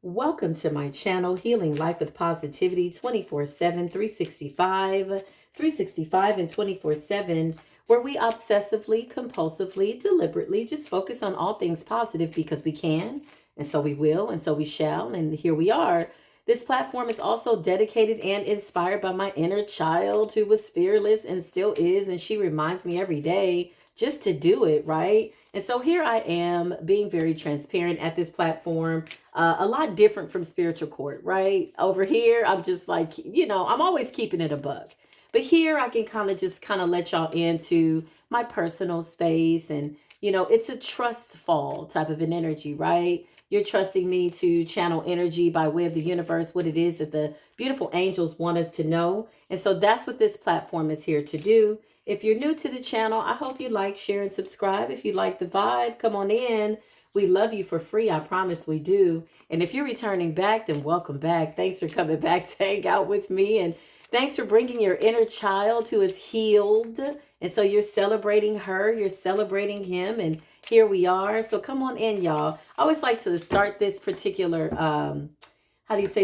Welcome to my channel, Healing Life with Positivity 24/7, 365, and 24/7, where we obsessively, compulsively, deliberately just focus on all things positive because we can, and so we will, and so we shall, and here we are. This platform is also dedicated and inspired by my inner child who was fearless and still is, and she reminds me every day just to do it, right? And so here I am being very transparent at this platform, a lot different from spiritual court, right? Over here, I'm just like, I'm always keeping it a buck. But here I can kind of let y'all into my personal space. And, it's a trust fall type of an energy, right? You're trusting me to channel energy by way of the universe, what it is that the beautiful angels want us to know. And so that's what this platform is here to do. If you're new to the channel, I hope you like, share, and subscribe. If you like the vibe, come on in. We love you for free. I promise we do. And if you're returning back, then welcome back. Thanks for coming back to hang out with me. And thanks for bringing your inner child who is healed. And so you're celebrating her, you're celebrating him. And here we are. So come on in, y'all. I always like to start this particular,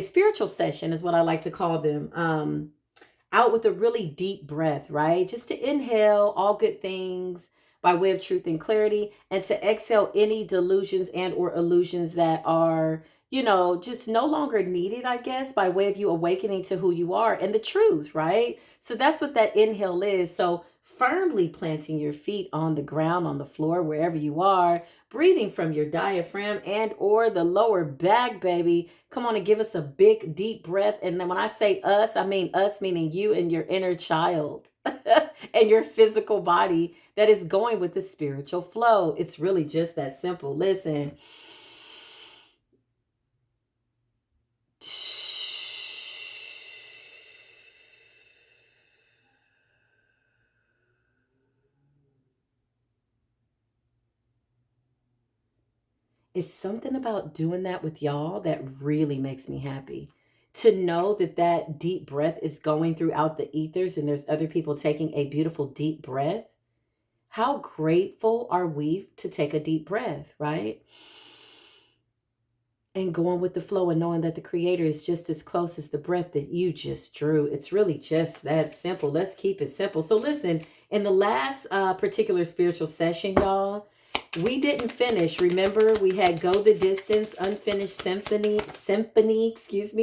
spiritual session is what I like to call them. Out with a really deep breath, right? Just to inhale all good things by way of truth and clarity, and to exhale any delusions and or illusions that are, just no longer needed, I guess, by way of you awakening to who you are and the truth, right? So that's what that inhale is. So firmly planting your feet on the ground, on the floor, wherever you are, breathing from your diaphragm and or the lower back, baby. Come on and give us a big, deep breath. And then when I say us, I mean us, meaning you and your inner child and your physical body that is going with the spiritual flow. It's really just that simple. Listen. It's something about doing that with y'all that really makes me happy. To know that that deep breath is going throughout the ethers and there's other people taking a beautiful deep breath. How grateful are we to take a deep breath, right? And going with the flow and knowing that the creator is just as close as the breath that you just drew. It's really just that simple. Let's keep it simple. So listen, in the last particular spiritual session, y'all, we didn't finish. Remember, we had Go the Distance, Unfinished Symphony,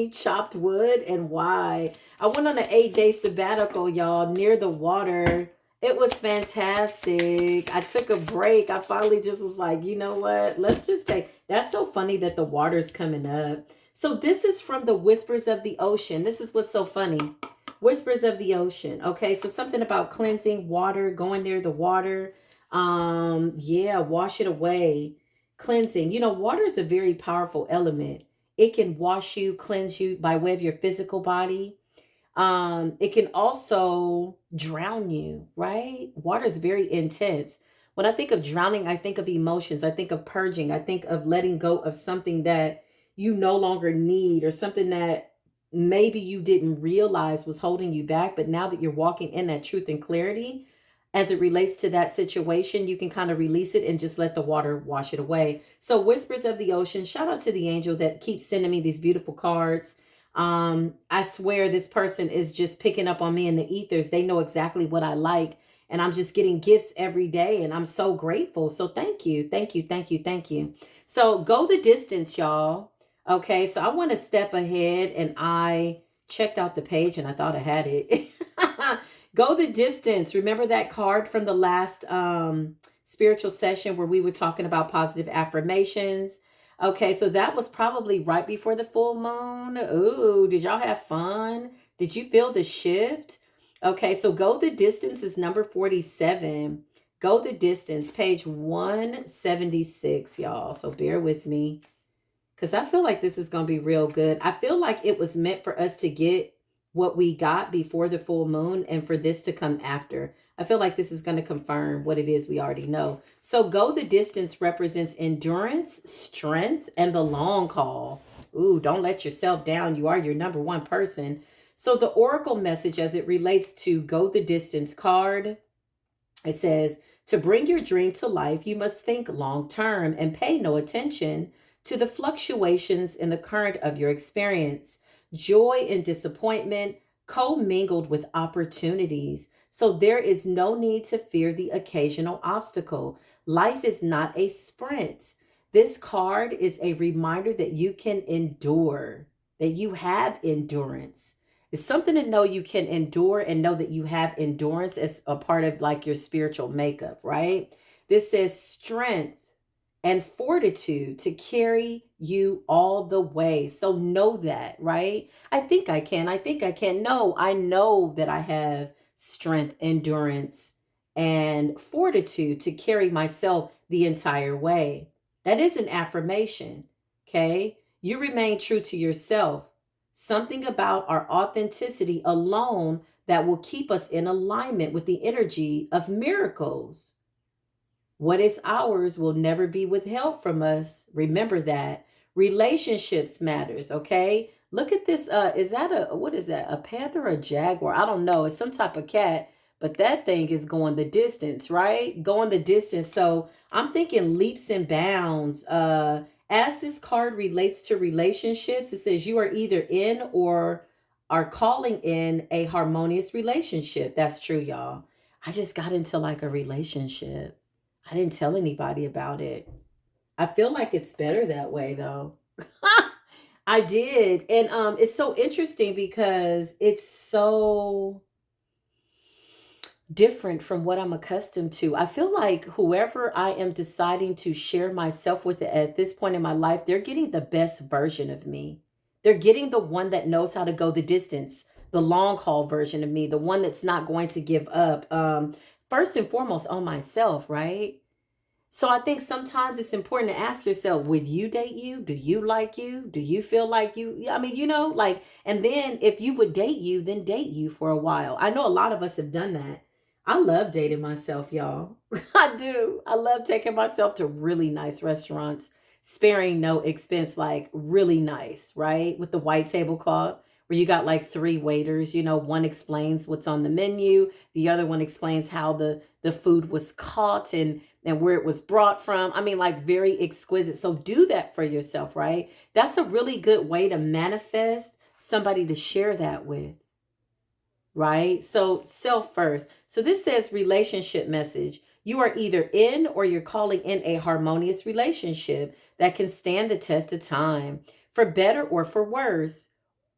Chopped Wood, and Why. I went on an 8-day sabbatical, y'all, near the water. It was fantastic. I took a break. I finally just was like, you know what? Let's just take. That's so funny that the water's coming up. So this is from the Whispers of the Ocean. This is what's so funny. Whispers of the Ocean. Okay, so something about cleansing water, going near the water. Yeah, wash it away. Cleansing. Water is a very powerful element. It can wash you, cleanse you by way of your physical body. It can also drown you, right? Water is very intense. When I think of drowning, I think of emotions. I think of purging. I think of letting go of something that you no longer need, or something that maybe you didn't realize was holding you back. But now that you're walking in that truth and clarity, as it relates to that situation, you can kind of release it and just let the water wash it away. So Whispers of the Ocean, shout out to the angel that keeps sending me these beautiful cards. I swear this person is just picking up on me in the ethers. They know exactly what I like, and I'm just getting gifts every day, and I'm so grateful. So thank you, thank you, thank you, thank you. So go the distance, y'all. Okay, so I want to step ahead, and I checked out the page and I thought I had it. Go the distance. Remember that card from the last spiritual session where we were talking about positive affirmations? Okay, so that was probably right before the full moon. Ooh, did y'all have fun? Did you feel the shift? Okay, so Go the Distance is number 47. Go the Distance, page 176, y'all. So bear with me, because I feel like this is going to be real good. I feel like it was meant for us to get what we got before the full moon and for this to come after. I feel like this is going to confirm what it is we already know. So Go the Distance represents endurance, strength, and the long haul. Ooh, don't let yourself down. You are your number one person. So the oracle message as it relates to Go the Distance card, it says, to bring your dream to life, you must think long term and pay no attention to the fluctuations in the current of your experience. Joy and disappointment commingled with opportunities. So there is no need to fear the occasional obstacle. Life is not a sprint. This card is a reminder that you can endure, that you have endurance. It's something to know you can endure and know that you have endurance as a part of like your spiritual makeup, right? This says strength and fortitude to carry you all the way. So know that, right? I think I can. I think I can. No, I know that I have strength, endurance, and fortitude to carry myself the entire way. That is an affirmation. Okay. You remain true to yourself. Something about our authenticity alone that will keep us in alignment with the energy of miracles. What is ours will never be withheld from us. Remember that. Relationships matters, okay? Look at this. Is that a what is that? A panther or a jaguar? I don't know. It's some type of cat, but that thing is going the distance, right? Going the distance. So I'm thinking leaps and bounds. As this card relates to relationships, it says you are either in or are calling in a harmonious relationship. That's true, y'all. I just got into like a relationship. I didn't tell anybody about it. I feel like it's better that way though. I did. And it's so interesting because it's so different from what I'm accustomed to. I feel like whoever I am deciding to share myself with at this point in my life, they're getting the best version of me. They're getting the one that knows how to go the distance, the long haul version of me, the one that's not going to give up. First and foremost on myself, right? So I think sometimes it's important to ask yourself, would you date you? Do you like you? Do you feel like you? Yeah, I mean, like, and then if you would date you, then date you for a while. I know a lot of us have done that. I love dating myself, y'all. I do. I love taking myself to really nice restaurants, sparing no expense, like really nice, right? With the white tablecloth, where you got like three waiters, one explains what's on the menu, the other one explains how the food was caught and where it was brought from. I mean, like very exquisite. So do that for yourself, right? That's a really good way to manifest somebody to share that with, right? So self first. So this says relationship message. You are either in or you're calling in a harmonious relationship that can stand the test of time, for better or for worse.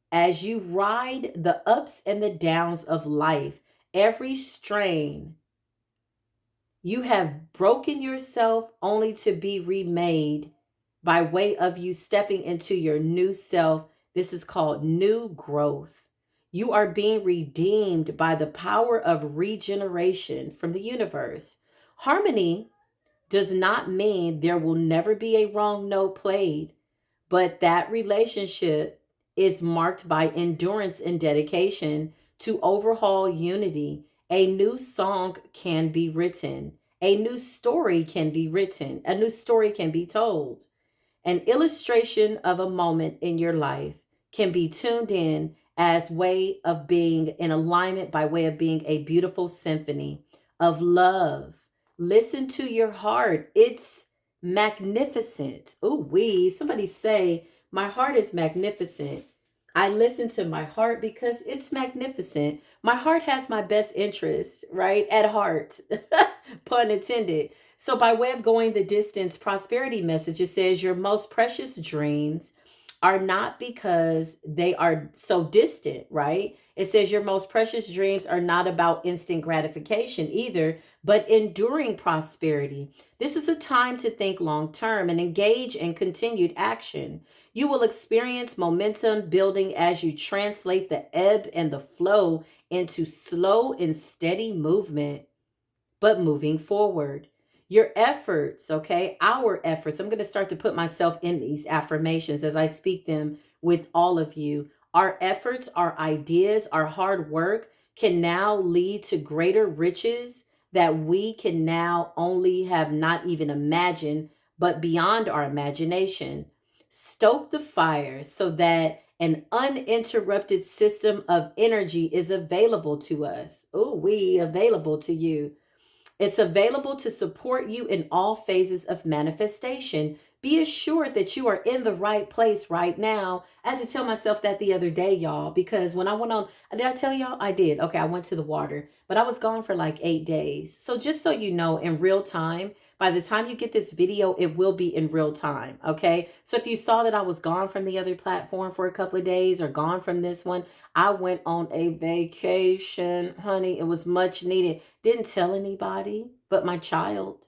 As you ride the ups and the downs of life, every strain, you have broken yourself only to be remade by way of you stepping into your new self. This is called new growth. You are being redeemed by the power of regeneration from the universe. Harmony does not mean there will never be a wrong note played, but that relationship is marked by endurance and dedication to overhaul unity. A new song can be written, a new story can be written, a new story can be told. An illustration of a moment in your life can be tuned in as way of being in alignment by way of being a beautiful symphony of love. Listen to your heart. It's magnificent. Oh, somebody say, my heart is magnificent. I listen to my heart because it's magnificent. My heart has my best interest, right? At heart, pun intended. So, by way of going the distance, prosperity message, it says your most precious dreams are not because they are so distant, right? It says your most precious dreams are not about instant gratification either, but enduring prosperity. This is a time to think long term and engage in continued action. You will experience momentum building as you translate the ebb and the flow into slow and steady movement, but moving forward. Your efforts, okay, our efforts. I'm going to start to put myself in these affirmations as I speak them with all of you. Our efforts, our ideas, our hard work can now lead to greater riches that we can now only have not even imagined, but beyond our imagination. Stoke the fire so that an uninterrupted system of energy is available to us. Oh, we available to you. It's available to support you in all phases of manifestation. be assured that you are in the right place right now. I had to tell myself that the other day, y'all, because when I went on, did I tell y'all? I did. Okay, I went to the water, but I was gone for like 8 days. So just so you know, in real time, by the time you get this video, it will be in real time. Okay. So if you saw that I was gone from the other platform for a couple of days or gone from this one, I went on a vacation, honey. It was much needed. Didn't tell anybody but my child.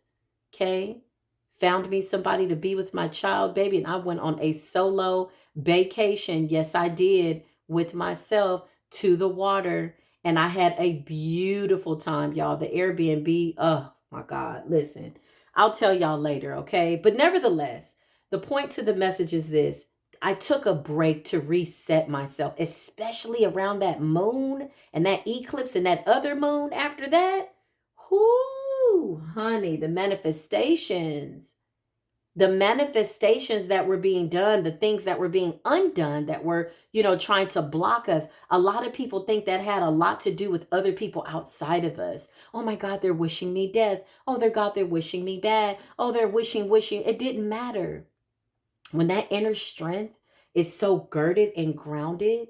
Okay. Found me somebody to be with my child, baby. And I went on a solo vacation. Yes, I did, with myself to the water. And I had a beautiful time, y'all. The Airbnb, oh my God, listen. I'll tell y'all later, okay? But nevertheless, the point to the message is this. I took a break to reset myself, especially around that moon and that eclipse and that other moon after that. Whoo, honey, the manifestations that were being done, the things that were being undone, that were, trying to block us. A lot of people think that had a lot to do with other people outside of us. Oh my God, they're wishing me death. Oh, they're wishing me bad. Oh, they're wishing. It didn't matter. When that inner strength is so girded and grounded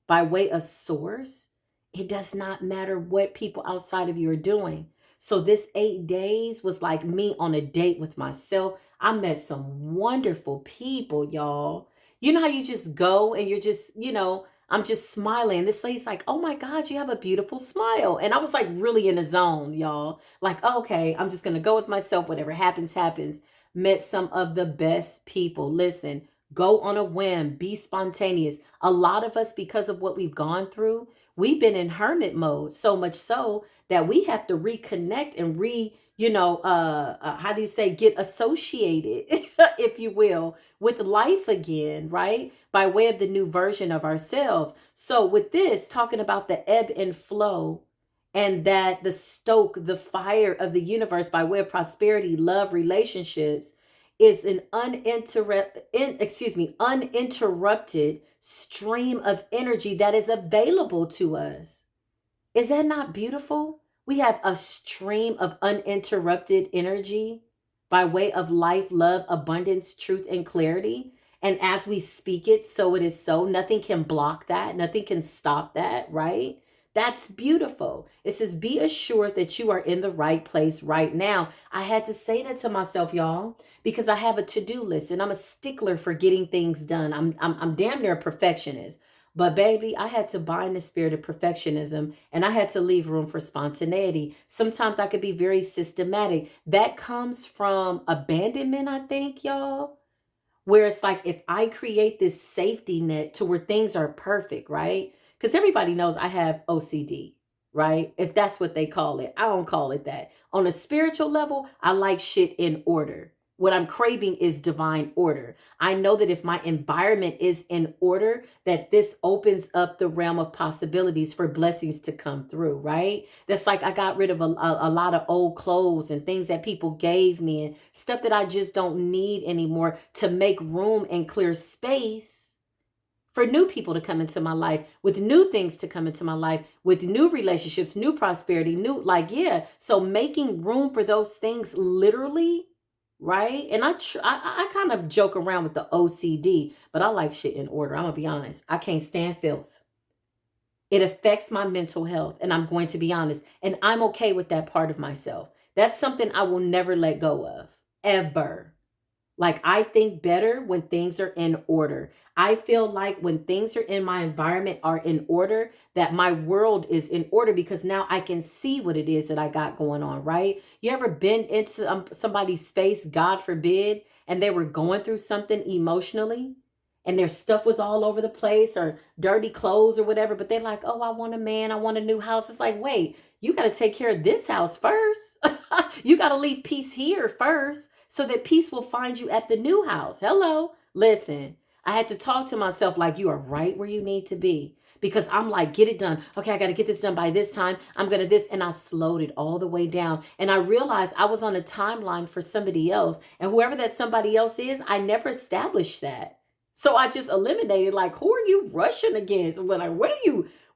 by way of source, it does not matter what people outside of you are doing. So this 8 days was like me on a date with myself. I met some wonderful people, y'all. You know how you just go and you're just, I'm just smiling. This lady's like, oh my God, you have a beautiful smile. And I was like really in a zone, y'all. Like, okay, I'm just going to go with myself. Whatever happens, happens. Met some of the best people. Listen, go on a whim, be spontaneous. A lot of us, because of what we've gone through, we've been in hermit mode, so much so that we have to reconnect and how do you say, get associated, if you will, with life again, right? By way of the new version of ourselves. So with this, talking about the ebb and flow, and that the fire of the universe by way of prosperity, love, relationships, is an uninterrupted stream of energy that is available to us. Is that not beautiful? We have a stream of uninterrupted energy by way of life, love, abundance, truth, and clarity. And as we speak it, so it is so. Nothing can block that. Nothing can stop that, right? That's beautiful. It says, be assured that you are in the right place right now. I had to say that to myself, y'all, because I have a to-do list and I'm a stickler for getting things done. I'm damn near a perfectionist. But baby, I had to bind the spirit of perfectionism and I had to leave room for spontaneity. Sometimes I could be very systematic. That comes from abandonment, I think, y'all. Where it's like, if I create this safety net to where things are perfect, right? Because everybody knows I have OCD, right? If that's what they call it. I don't call it that. On a spiritual level, I like shit in order. What I'm craving is divine order. I know that if my environment is in order, that this opens up the realm of possibilities for blessings to come through, right? That's like I got rid of a lot of old clothes and things that people gave me and stuff that I just don't need anymore to make room and clear space for new people to come into my life, with new things to come into my life, with new relationships, new prosperity, So making room for those things literally, right? And I kind of joke around with the OCD, but I like shit in order. I'm gonna be honest. I can't stand filth. It affects my mental health, and I'm going to be honest. And I'm okay with that part of myself. That's something I will never let go of, ever. Like, I think better when things are in order. I feel like when things are in my environment are in order, that my world is in order, because now I can see what it is that I got going on, right? You ever been into somebody's space, God forbid, and they were going through something emotionally and their stuff was all over the place, or dirty clothes or whatever, but they're like, oh, I want a man, I want a new house. It's like, wait, you got to take care of this house first. You got to leave peace here first, so that peace will find you at the new house. Hello. Listen, I had to talk to myself like, you are right where you need to be, because I'm like, get it done. Okay, I got to get this done by this time. I'm going to this. And I slowed it all the way down. And I realized I was on a timeline for somebody else. And whoever that somebody else is, I never established that. So I just eliminated, like, who are you rushing against? Well, like,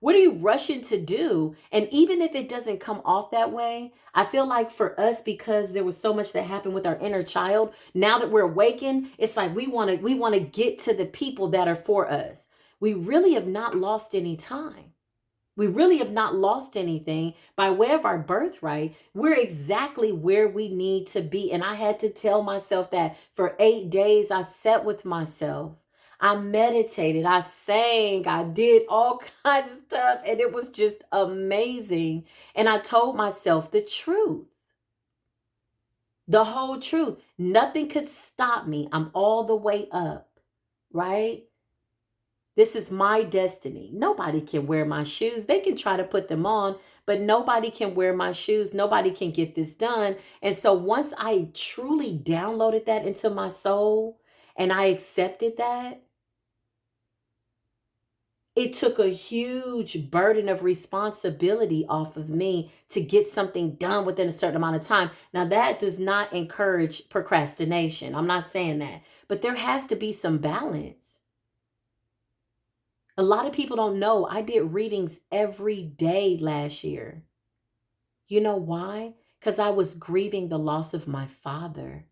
What are you rushing to do? And even if it doesn't come off that way, I feel like for us, because there was so much that happened with our inner child, now that we're awakened, it's like we want to get to the people that are for us. We really have not lost any time. We really have not lost anything by way of our birthright. We're exactly where we need to be. And I had to tell myself that for 8 days. I sat with myself. I meditated. I sang. I did all kinds of stuff. And it was just amazing. And I told myself the truth, the whole truth. Nothing could stop me. I'm all the way up, right? This is my destiny. Nobody can wear my shoes. They can try to put them on, but nobody can wear my shoes. Nobody can get this done. And so once I truly downloaded that into my soul and I accepted that, it took a huge burden of responsibility off of me to get something done within a certain amount of time. Now, that does not encourage procrastination. I'm not saying that, but there has to be some balance. A lot of people don't know I did readings every day last year. You know why? Because I was grieving the loss of my father.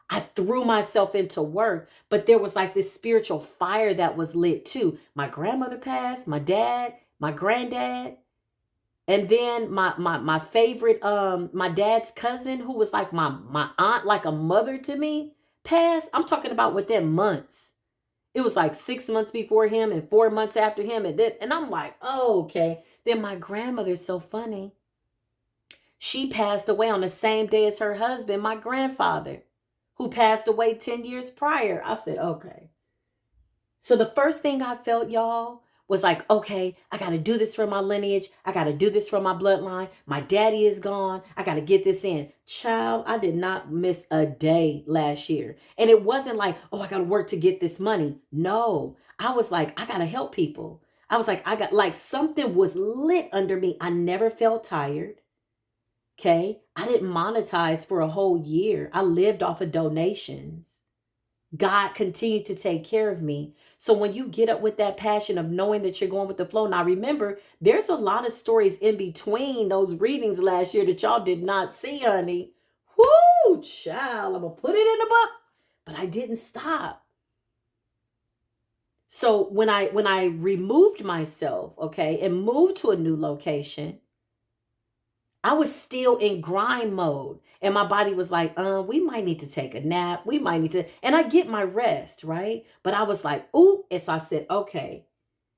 I threw myself into work, but there was like this spiritual fire that was lit too. My grandmother passed, my dad, my granddad, and then my favorite my dad's cousin, who was like my aunt, like a mother to me, passed. I'm talking about within months. It was like 6 months before him and 4 months after him. And I'm like, oh, okay. Then my grandmother's so funny. She passed away on the same day as her husband, my grandfather, who passed away 10 years prior. I said, okay. So the first thing I felt, y'all, was like, okay, I got to do this for my lineage. I got to do this for my bloodline. My daddy is gone. I got to get this in. Child, I did not miss a day last year. And it wasn't like, oh, I got to work to get this money. No, I was like, I got to help people. I was like, I got like something was lit under me. I never felt tired. Okay. I didn't monetize for a whole year. I lived off of donations. God continued to take care of me. So when you get up with that passion of knowing that you're going with the flow, now remember, there's a lot of stories in between those readings last year that y'all did not see, honey. Whoo, child, I'm going to put it in the book, but I didn't stop. So when I removed myself, okay, and moved to a new location, I was still in grind mode. And my body was like, we might need to take a nap. We might need to, and I get my rest, right? But I was like, ooh. And so I said, okay.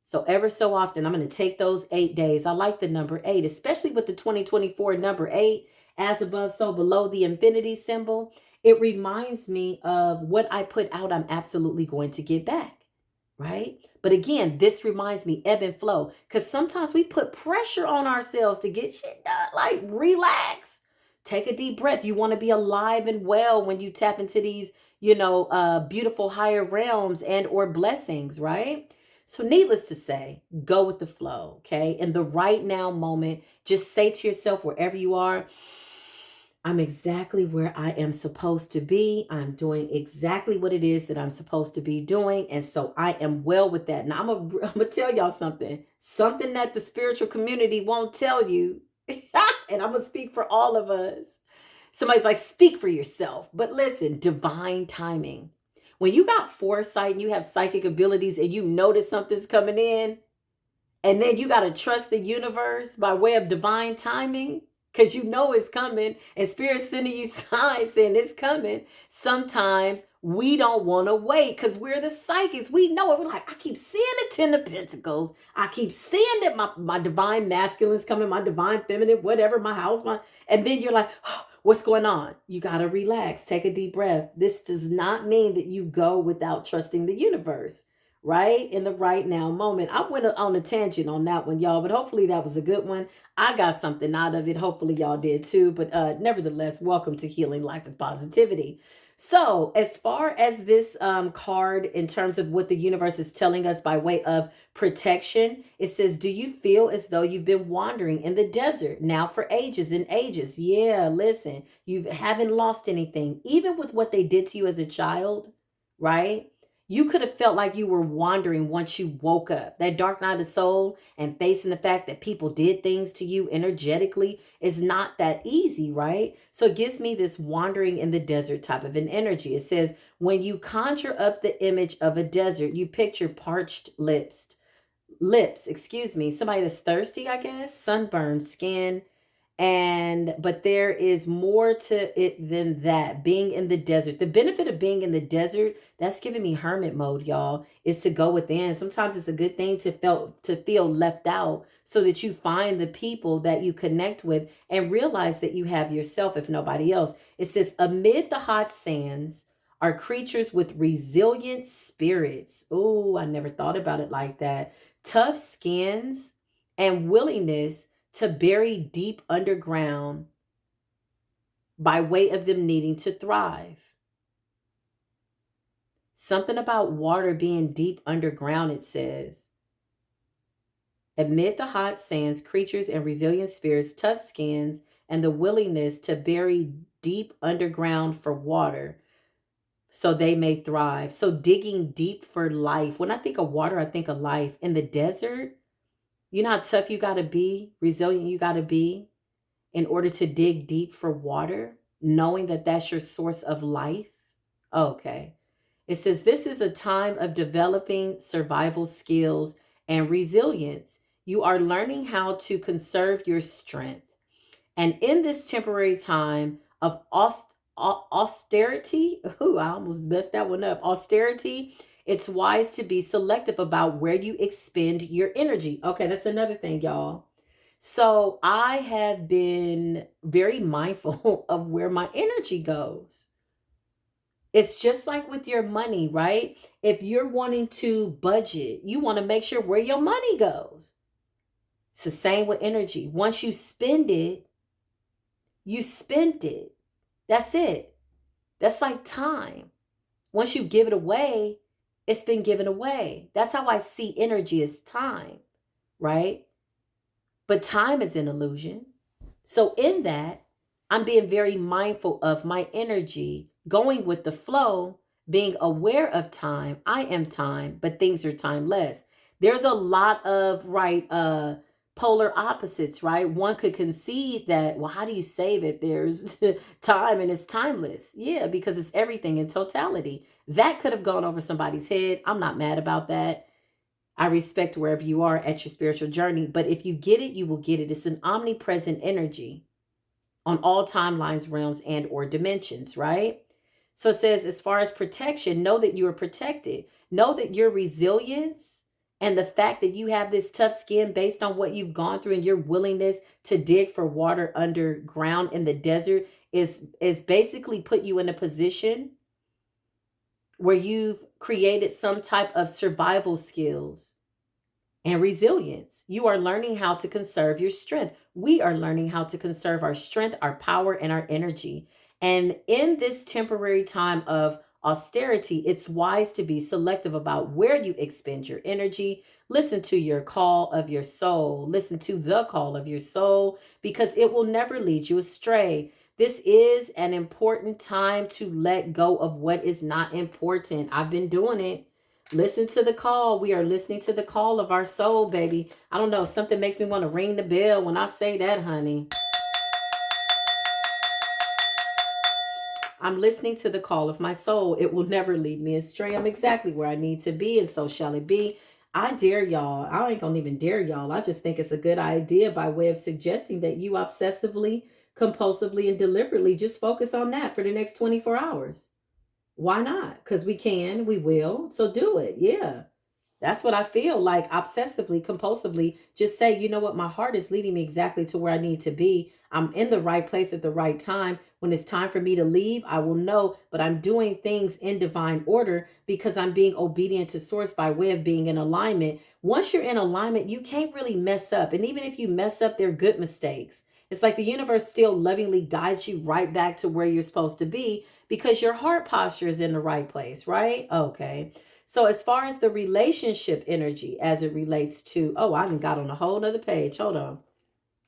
So ever so often, I'm going to take those 8 days. I like the number 8, especially with the 2024 number 8, as above, so below, the infinity symbol. It reminds me of what I put out, I'm absolutely going to get back, right? But again, this reminds me, ebb and flow, because sometimes we put pressure on ourselves to get shit done. Like, relax, take a deep breath. You want to be alive and well when you tap into these, beautiful higher realms and or blessings, right? So needless to say, go with the flow, okay? In the right now moment, just say to yourself, wherever you are, I'm exactly where I am supposed to be. I'm doing exactly what it is that I'm supposed to be doing. And so I am well with that. Now, I'm going to tell y'all something that the spiritual community won't tell you. And I'm going to speak for all of us. Somebody's like, speak for yourself. But listen, divine timing. When you got foresight and you have psychic abilities and you notice something's coming in, and then you got to trust the universe by way of divine timing, because you know it's coming, and Spirit's sending you signs saying it's coming. Sometimes we don't want to wait because we're the psychics. We know it. We're like, I keep seeing the 10 of Pentacles. I keep seeing that my divine masculine is coming, my divine feminine, whatever, my house, and then you're like, oh, what's going on? You got to relax. Take a deep breath. This does not mean that you go without trusting the universe, right? In the right now moment. I went on a tangent on that one, y'all, but hopefully that was a good one. I got something out of it. Hopefully y'all did too. But nevertheless, welcome to Healing Life with Positivity. So as far as this card, in terms of what the universe is telling us by way of protection, it says, do you feel as though you've been wandering in the desert now for ages and ages? Yeah, listen, you haven't lost anything. Even with what they did to you as a child, right? You could have felt like you were wandering once you woke up. That dark night of soul and facing the fact that people did things to you energetically is not that easy, right? So it gives me this wandering in the desert type of an energy. It says, when you conjure up the image of a desert, you picture parched lips, somebody that's thirsty, I guess, sunburned skin, but there is more to it than that. Being in the desert, the benefit of being in the desert, that's giving me hermit mode, y'all, is to go within. Sometimes it's a good thing to feel left out, so that you find the people that you connect with and realize that you have yourself, if nobody else. It says, amid the hot sands are creatures with resilient spirits. Oh, I never thought about it like that. Tough skins and willingness to bury deep underground by way of them needing to thrive. Something about water being deep underground, it says. Amid the hot sands, creatures and resilient spirits, tough skins, and the willingness to bury deep underground for water so they may thrive. So digging deep for life. When I think of water, I think of life. In the desert, you know how tough you got to be, resilient you got to be in order to dig deep for water, knowing that that's your source of life. Okay. It says this is a time of developing survival skills and resilience. You are learning how to conserve your strength. And in this temporary time of austerity, ooh, I almost messed that one up. Austerity, it's wise to be selective about where you expend your energy. Okay, that's another thing, y'all. So I have been very mindful of where my energy goes. It's just like with your money, right? If you're wanting to budget, you want to make sure where your money goes. It's the same with energy. Once you spend it, you spent it. That's it. That's like time. Once you give it away, it's been given away. That's how I see energy as time, right? But time is an illusion. So in that, I'm being very mindful of my energy, going with the flow, being aware of time. I am time, but things are timeless. There's a lot of polar opposites, right? One could concede that, well, how do you say that there's time and it's timeless? Yeah, because it's everything in totality. That could have gone over somebody's head. I'm not mad about that. I respect wherever you are at your spiritual journey. But if you get it, you will get it. It's an omnipresent energy on all timelines, realms, and or dimensions, right? So it says, as far as protection, know that you are protected. Know that your resilience and the fact that you have this tough skin based on what you've gone through and your willingness to dig for water underground in the desert is basically put you in a position where you've created some type of survival skills and resilience. You are learning how to conserve your strength. We are learning how to conserve our strength, our power, and our energy. And in this temporary time of austerity, it's wise to be selective about where you expend your energy. Listen to your call of your soul. Listen to the call of your soul, because it will never lead you astray. This is an important time to let go of what is not important. I've been doing it. Listen to the call. We are listening to the call of our soul, baby. I don't know. Something makes me want to ring the bell when I say that, honey. I'm listening to the call of my soul. It will never lead me astray. I'm exactly where I need to be, and so shall it be. I dare y'all. I ain't gonna even dare y'all. I just think it's a good idea by way of suggesting that you obsessively, compulsively, and deliberately just focus on that for the next 24 hours. Why not? Because we can, we will. So do it. Yeah. That's what I feel like, obsessively, compulsively. Just say, you know what? My heart is leading me exactly to where I need to be. I'm in the right place at the right time. When it's time for me to leave, I will know, but I'm doing things in divine order because I'm being obedient to source by way of being in alignment. Once you're in alignment, you can't really mess up. And even if you mess up, they're good mistakes. It's like the universe still lovingly guides you right back to where you're supposed to be because your heart posture is in the right place, right? Okay. So as far as the relationship energy as it relates to, oh, I done got on a whole nother page. Hold on.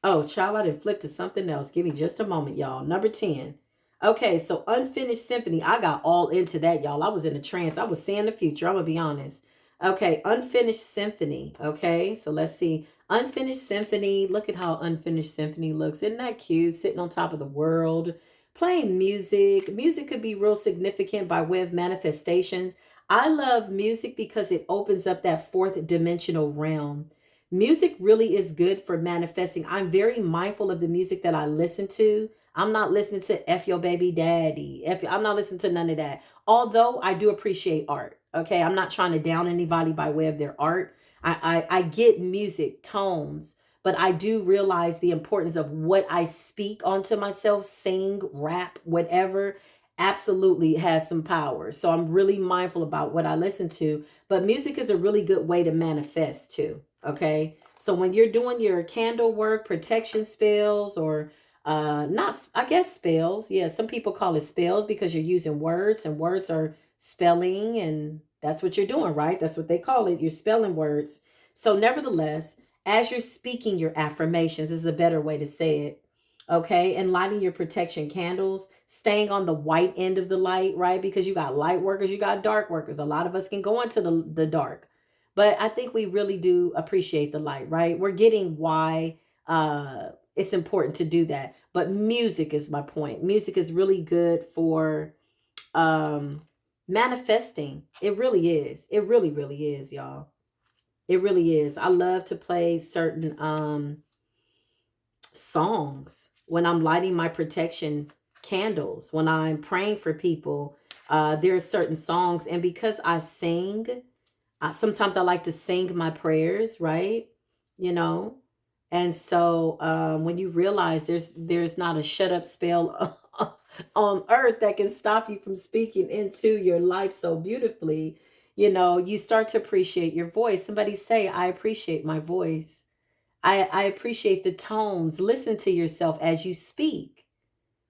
Oh, child, I done flipped to something else. Give me just a moment, y'all. Number 10. Okay, so unfinished symphony. I got all into that, y'all. I was in a trance. I was seeing the future. I'm gonna be honest. Okay, unfinished symphony. Okay, so let's see. Unfinished symphony. Look at how unfinished symphony looks. Isn't that cute? Sitting on top of the world, playing music. Music could be real significant by way of manifestations. I love music because it opens up that fourth dimensional realm. Music really is good for manifesting. I'm very mindful of the music that I listen to. I'm not listening to F your baby daddy. I'm not listening to none of that. Although I do appreciate art. Okay. I'm not trying to down anybody by way of their art. I get music, tones, but I do realize the importance of what I speak onto myself, sing, rap, whatever, absolutely has some power. So I'm really mindful about what I listen to. But music is a really good way to manifest too. Okay. So when you're doing your candle work, protection spells, or not, I guess spells. Yeah, some people call it spells because you're using words, and words are spelling, and that's what you're doing, right? That's what they call it. You're spelling words. So nevertheless, as you're speaking your affirmations is a better way to say it. Okay, and lighting your protection candles, staying on the white end of the light, right? Because you got light workers, you got dark workers. A lot of us can go into the dark, but I think we really do appreciate the light, right? We're getting why it's important to do that. But music is my point. Music is really good for um manifesting. It really is. It really, really is, y'all. It really is. I love to play certain songs when I'm lighting my protection candles, when I'm praying for people. There are certain songs, and because I sing, sometimes I like to sing my prayers, right? You know, and so when you realize there's not a shut up spell on earth that can stop you from speaking into your life so beautifully, you start to appreciate your voice. Somebody say, I appreciate my voice. I appreciate the tones. Listen to yourself as you speak.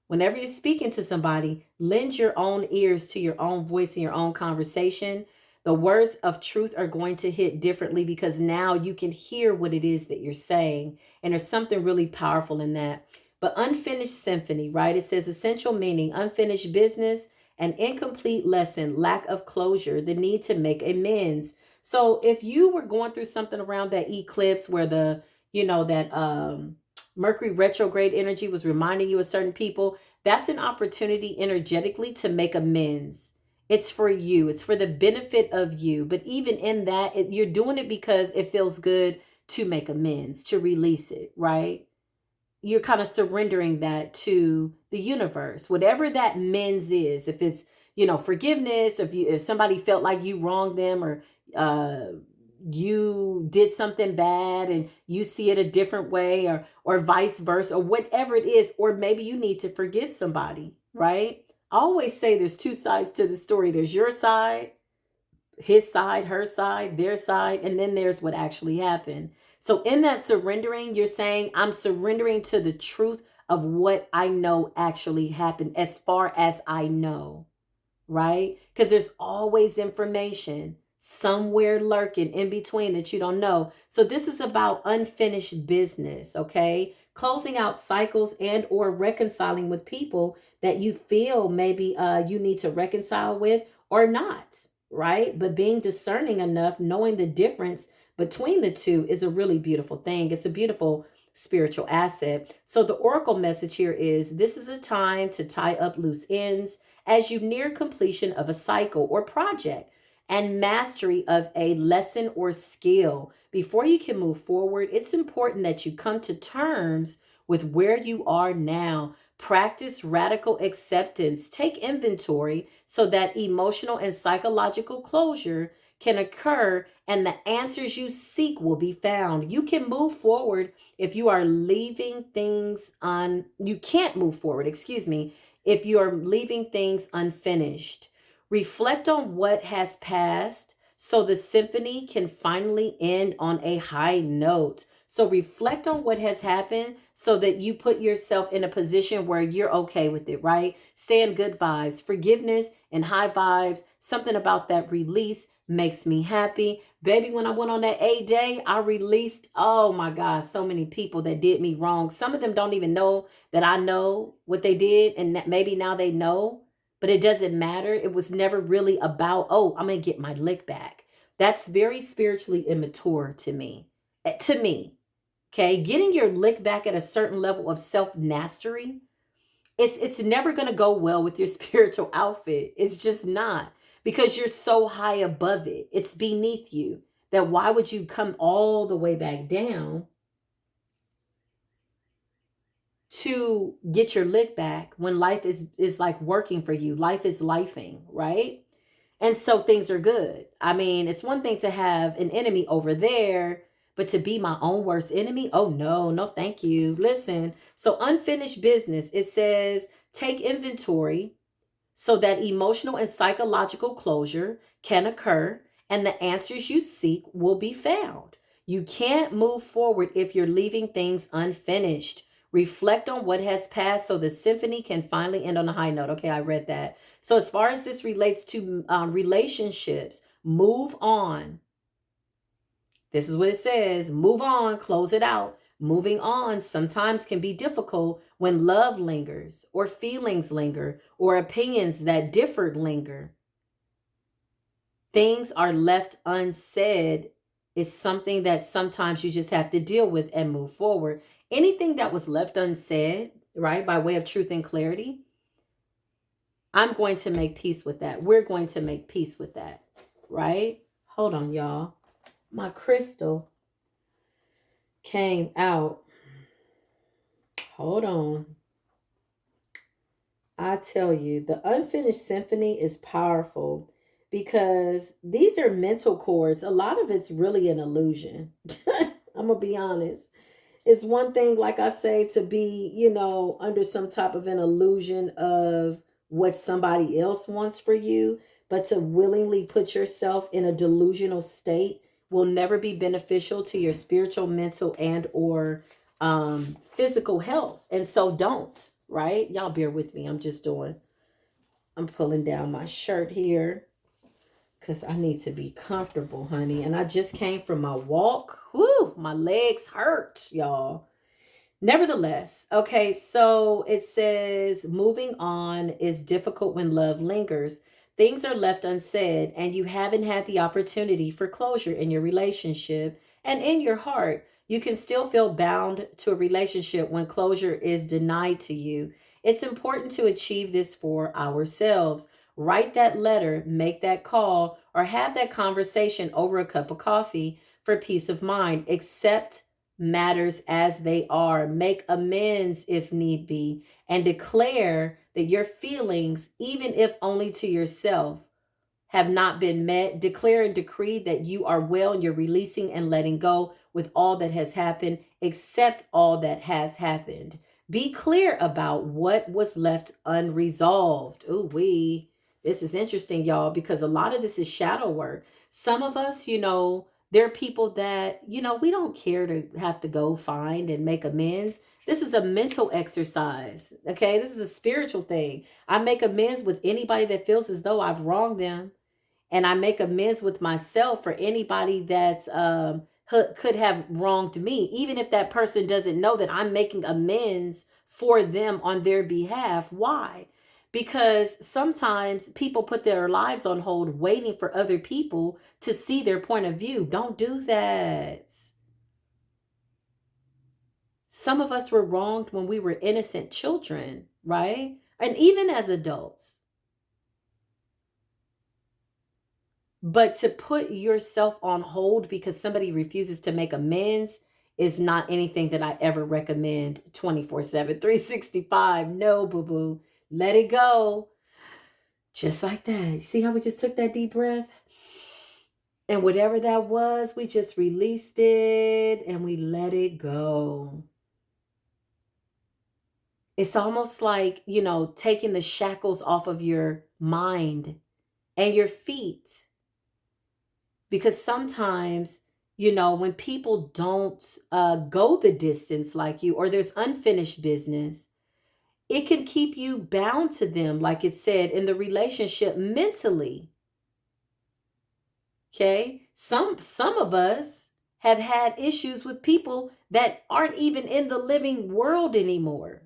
Whenever you're speaking to somebody, lend your own ears to your own voice and your own conversation. The words of truth are going to hit differently because now you can hear what it is that you're saying. And there's something really powerful in that. But unfinished symphony, right? It says essential meaning, unfinished business, an incomplete lesson, lack of closure, the need to make amends. So if you were going through something around that eclipse where that Mercury retrograde energy was reminding you of certain people, that's an opportunity energetically to make amends. It's for you. It's for the benefit of you. But even in that, you're doing it because it feels good to make amends, to release it, right? You're kind of surrendering that to the universe, whatever that mends is. If it's, forgiveness, if somebody felt like you wronged them, or you did something bad and you see it a different way, or vice versa, or whatever it is, or maybe you need to forgive somebody, right? I always say there's two sides to the story. There's your side, his side, her side, their side, and then there's what actually happened. So in that surrendering, you're saying, I'm surrendering to the truth of what I know actually happened, as far as I know, right? Because there's always information somewhere lurking in between that you don't know. So this is about unfinished business, okay? Closing out cycles and or reconciling with people that you feel maybe you need to reconcile with or not, right? But being discerning enough, knowing the difference between the two is a really beautiful thing. It's a beautiful spiritual asset. So the oracle message here is, this is a time to tie up loose ends as you near completion of a cycle or project and mastery of a lesson or skill. Before you can move forward, it's important that you come to terms with where you are now. Practice radical acceptance. Take inventory so that emotional and psychological closure can occur and the answers you seek will be found. You can move forward if you are leaving things you can't move forward, if you are leaving things unfinished. Reflect on what has passed so the symphony can finally end on a high note. So reflect on what has happened so that you put yourself in a position where you're okay with it, right? Stay in good vibes, forgiveness and high vibes. Something about that release makes me happy. Baby, when I went on that 8 day, I released, oh my God, so many people that did me wrong. Some of them don't even know that I know what they did. And that maybe now they know, but it doesn't matter. It was never really about, oh, I'm going to get my lick back. That's very spiritually immature to me. To me, okay? Getting your lick back at a certain level of self-mastery, it's never going to go well with your spiritual outfit. It's just not, because you're so high above it. It's beneath you. That why would you come all the way back down to get your lick back when life is like working for you? Life is lifing, right? And so things are good. I mean, it's one thing to have an enemy over there, but to be my own worst enemy? Oh, no, no, thank you. Listen, so unfinished business, it says take inventory so that emotional and psychological closure can occur and the answers you seek will be found. You can't move forward if you're leaving things unfinished. Reflect on what has passed so the symphony can finally end on a high note. Okay, I read that. So, as far as this relates to relationships, move on. This is what it says: move on, close it out. Moving on sometimes can be difficult when love lingers, or feelings linger, or opinions that differed linger. Things are left unsaid is something that sometimes you just have to deal with and move forward. Anything that was left unsaid, right, by way of truth and clarity, I'm going to make peace with that. We're going to make peace with that, right? Hold on, y'all. My crystal came out. Hold on. I tell you, the unfinished symphony is powerful because these are mental chords. A lot of it's really an illusion. I'm going to be honest. It's one thing, like I say, to be, under some type of an illusion of what somebody else wants for you, but to willingly put yourself in a delusional state will never be beneficial to your spiritual, mental, and or physical health. And so don't, right? Y'all bear with me. I'm pulling down my shirt here because I need to be comfortable, honey. And I just came from my walk. Whoo, my legs hurt, y'all. Nevertheless, okay, so it says moving on is difficult when love lingers. Things are left unsaid, and you haven't had the opportunity for closure in your relationship and in your heart. You can still feel bound to a relationship when closure is denied to you. It's important to achieve this for ourselves. Write that letter, make that call, or have that conversation over a cup of coffee for peace of mind. Accept matters as they are. Make amends if need be, and declare that your feelings, even if only to yourself, have not been met. Declare and decree that you are well and you're releasing and letting go with all that has happened. Accept all that has happened. Be clear about what was left unresolved. Ooh, this is interesting, y'all, because a lot of this is shadow work. Some of us, there are people that, we don't care to have to go find and make amends. This is a mental exercise. Okay. This is a spiritual thing. I make amends with anybody that feels as though I've wronged them. And I make amends with myself for anybody that's could have wronged me, even if that person doesn't know that I'm making amends for them on their behalf. Why? Because sometimes people put their lives on hold waiting for other people to see their point of view. Don't do that. Some of us were wronged when we were innocent children, right? And even as adults. But to put yourself on hold because somebody refuses to make amends is not anything that I ever recommend 24/7, 365. No, boo boo. Let it go. Just like that. See how we just took that deep breath? And whatever that was, we just released it and we let it go. It's almost like, taking the shackles off of your mind and your feet. Because sometimes, when people don't go the distance like you, or there's unfinished business, it can keep you bound to them, like it said, in the relationship mentally. Okay. Some of us have had issues with people that aren't even in the living world anymore.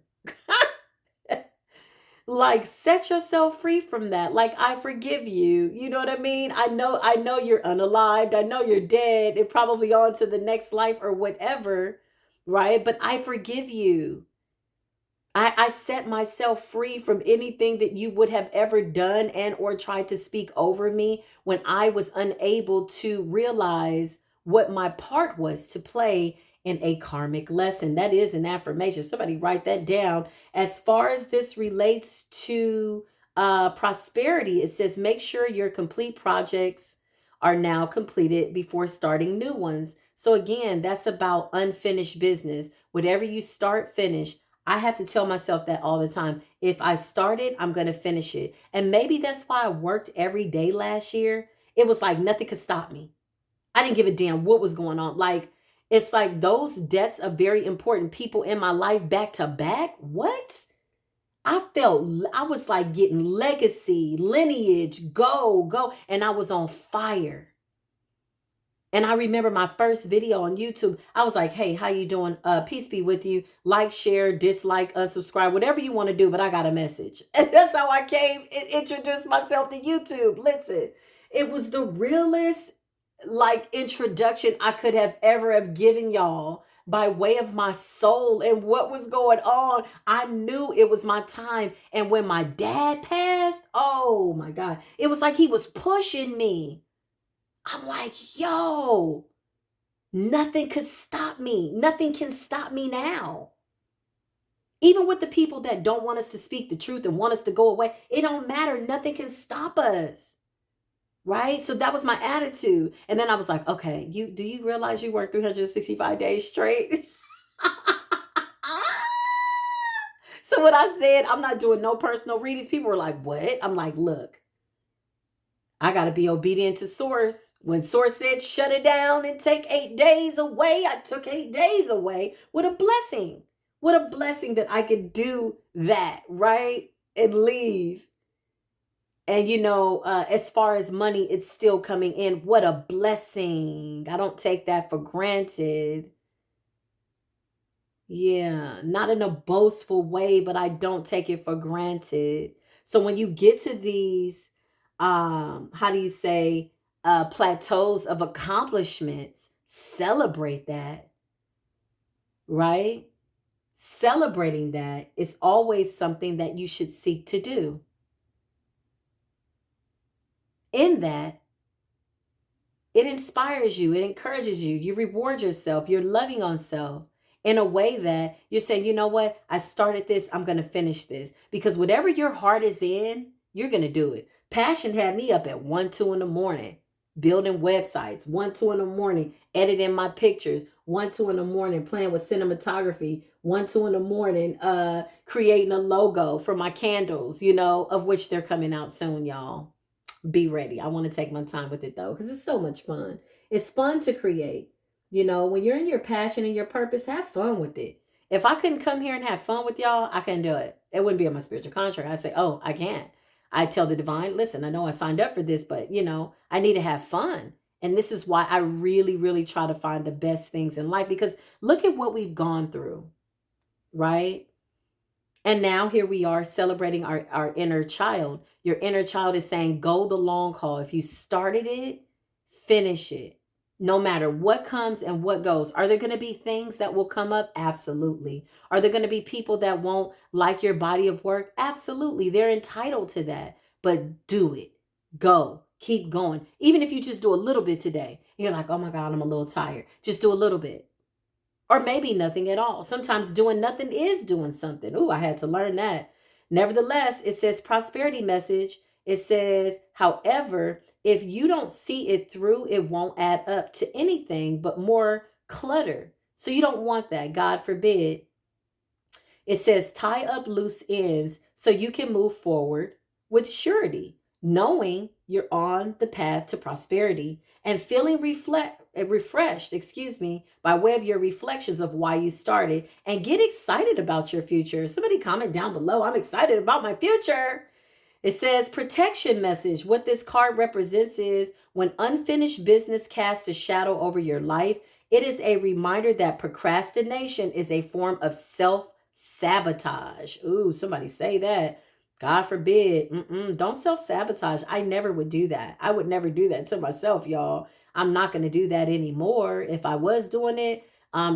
Like, set yourself free from that. Like, I forgive you. You know what I mean? I know you're unalived. I know you're dead and probably on to the next life or whatever, right? But I forgive you. I set myself free from anything that you would have ever done and or tried to speak over me when I was unable to realize what my part was to play in a karmic lesson. That is an affirmation. Somebody write that down. As far as this relates to prosperity, it says make sure your complete projects are now completed before starting new ones. So again, that's about unfinished business. Whatever you start, finish. I have to tell myself that all the time. If I start it, I'm going to finish it. And maybe that's why I worked every day last year. It was like nothing could stop me. I didn't give a damn what was going on. Like, it's like those deaths of very important people in my life back to back. What? I felt, I was like getting legacy, lineage, go. And I was on fire. And I remember my first video on YouTube. I was like, hey, how you doing? Peace be with you. Like, share, dislike, unsubscribe, whatever you want to do, but I got a message. And that's how I came and introduced myself to YouTube. Listen, it was the realest like introduction I could have ever have given y'all by way of my soul and what was going on. I knew it was my time. And when my dad passed, oh my God, it was like he was pushing me. I'm like, yo, nothing could stop me. Nothing can stop me now. Even with the people that don't want us to speak the truth and want us to go away, it don't matter. Nothing can stop us. Right? So that was my attitude. And then I was like, okay, do you realize you work 365 days straight? So when I said I'm not doing no personal readings, people were like, what? I'm like, look, I got to be obedient to source. When source said shut it down and take 8 days away, I took 8 days away. What a blessing. What a blessing that I could do that, right? And leave. And, as far as money, it's still coming in. What a blessing. I don't take that for granted. Yeah, not in a boastful way, but I don't take it for granted. So when you get to these, how do you say, plateaus of accomplishments, celebrate that, right? Celebrating that is always something that you should seek to do. In that, it inspires you, it encourages you, you reward yourself, you're loving on self in a way that you're saying, you know what, I started this, I'm going to finish this. Because whatever your heart is in, you're going to do it. Passion had me up at 1, 2 in the morning, building websites, 1, 2 in the morning, editing my pictures, 1, 2 in the morning, playing with cinematography, 1, 2 in the morning, creating a logo for my candles, of which they're coming out soon, y'all. Be ready. I want to take my time with it though, because it's so much fun. It's fun to create. When you're in your passion and your purpose, have fun with it. If I couldn't come here and have fun with y'all, I couldn't do it. It wouldn't be on my spiritual contract. I'd say, oh, I can't. I tell the divine, listen, I know I signed up for this, but I need to have fun. And this is why I really, really try to find the best things in life, because look at what we've gone through, right? And now here we are celebrating our inner child. Your inner child is saying, go the long haul. If you started it, finish it. No matter what comes and what goes. Are there going to be things that will come up? Absolutely. Are there going to be people that won't like your body of work? Absolutely. They're entitled to that. But do it. Go. Keep going. Even if you just do a little bit today. You're like, oh my God, I'm a little tired. Just do a little bit. Or maybe nothing at all. Sometimes doing nothing is doing something. Ooh, I had to learn that. Nevertheless, it says prosperity message. It says, however, if you don't see it through, it won't add up to anything but more clutter. So you don't want that. God forbid. It says tie up loose ends so you can move forward with surety, knowing you're on the path to prosperity and feeling refreshed, by way of your reflections of why you started, and get excited about your future. Somebody comment down below. I'm excited about my future. It says protection message. What this card represents is When unfinished business casts a shadow over your life, it is a reminder that procrastination is a form of self-sabotage. Ooh, somebody say that. God forbid. Don't self-sabotage. I never would do that. I would never do that to myself, y'all. I'm not going to do that anymore. If I was doing it,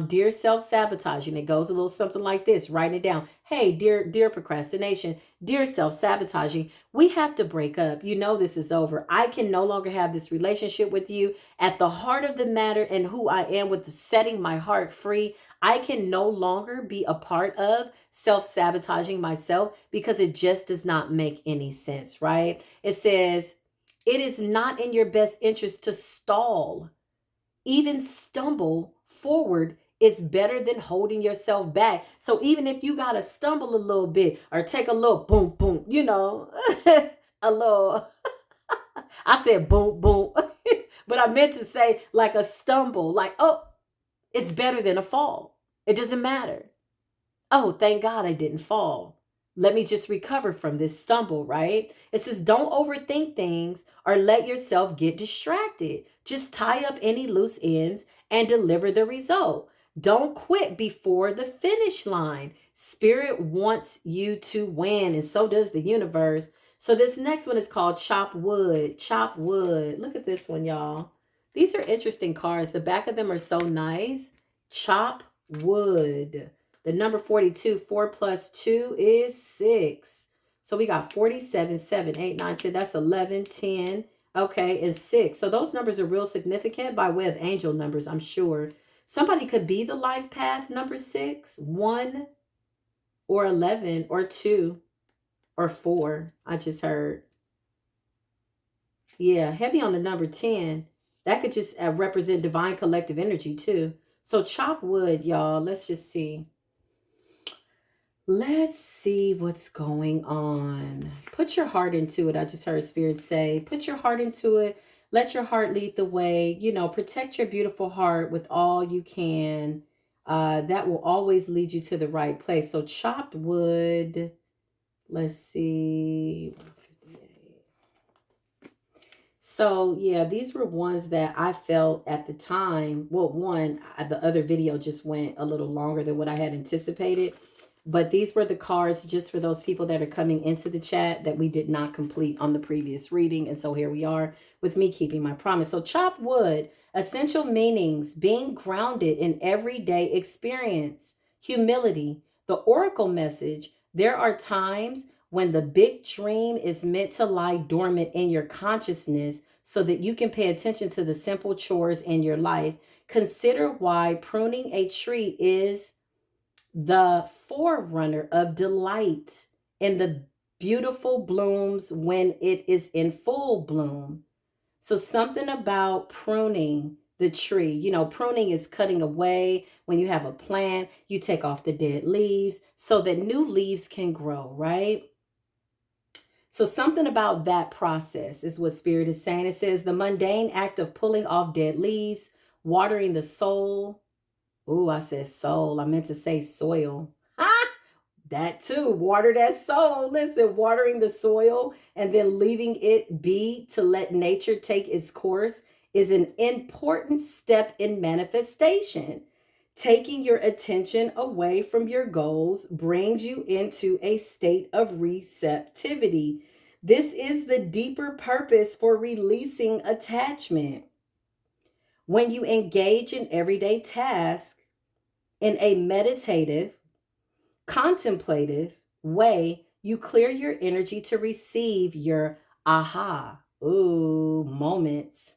dear self-sabotaging, it goes a little something like this. Writing it down. Hey, dear procrastination, dear self-sabotaging, we have to break up. You know this is over. I can no longer have this relationship with you. At the heart of the matter and who I am with the setting my heart free, I can no longer be a part of self-sabotaging myself because it just does not make any sense, right? It says, it is not in your best interest to stall. Even stumble forward is better than holding yourself back. So even if you got to stumble a little bit or take a little boom, boom, a little, I said boom, boom, but I meant to say like a stumble, like, oh, it's better than a fall. It doesn't matter. Oh, thank God I didn't fall. Let me just recover from this stumble, right? It says, don't overthink things or let yourself get distracted. Just tie up any loose ends and deliver the result. Don't quit before the finish line. Spirit wants you to win, and so does the universe. So this next one is called Chop Wood. Chop Wood. Look at this one, y'all. These are interesting cards. The back of them are so nice. Chop Wood. The number 42, 4 plus 2 is 6. So we got 47, 7, 8, 9, 10. That's 11, 10. Okay, and 6. So those numbers are real significant by way of angel numbers, I'm sure. Somebody could be the life path number 6, 1, or 11, or 2, or 4. I just heard. Yeah, heavy on the number 10. That could just represent divine collective energy too. So chop wood, y'all. Let's just see. Let's see what's going on. Put your heart into it. I just heard Spirit say, put your heart into it. Let your heart lead the way. Protect your beautiful heart with all you can. That will always lead you to the right place. So chopped wood. Let's see. So yeah, these were ones that I felt at the time. Well, the other video just went a little longer than what I had anticipated. But these were the cards just for those people that are coming into the chat that we did not complete on the previous reading. And so here we are with me keeping my promise. So chop wood, essential meanings, being grounded in everyday experience, humility, the oracle message. There are times when the big dream is meant to lie dormant in your consciousness so that you can pay attention to the simple chores in your life. Consider why pruning a tree is the forerunner of delight in the beautiful blooms when it is in full bloom. So something about pruning the tree, pruning is cutting away. When you have a plant, you take off the dead leaves so that new leaves can grow, right? So something about that process is what Spirit is saying. It says the mundane act of pulling off dead leaves, watering the soul. Oh, I said soul. I meant to say soil. Ah, that too. Water that soul. Listen, watering the soil and then leaving it be to let nature take its course is an important step in manifestation. Taking your attention away from your goals brings you into a state of receptivity. This is the deeper purpose for releasing attachment. When you engage in everyday tasks in a meditative, contemplative way, you clear your energy to receive your moments.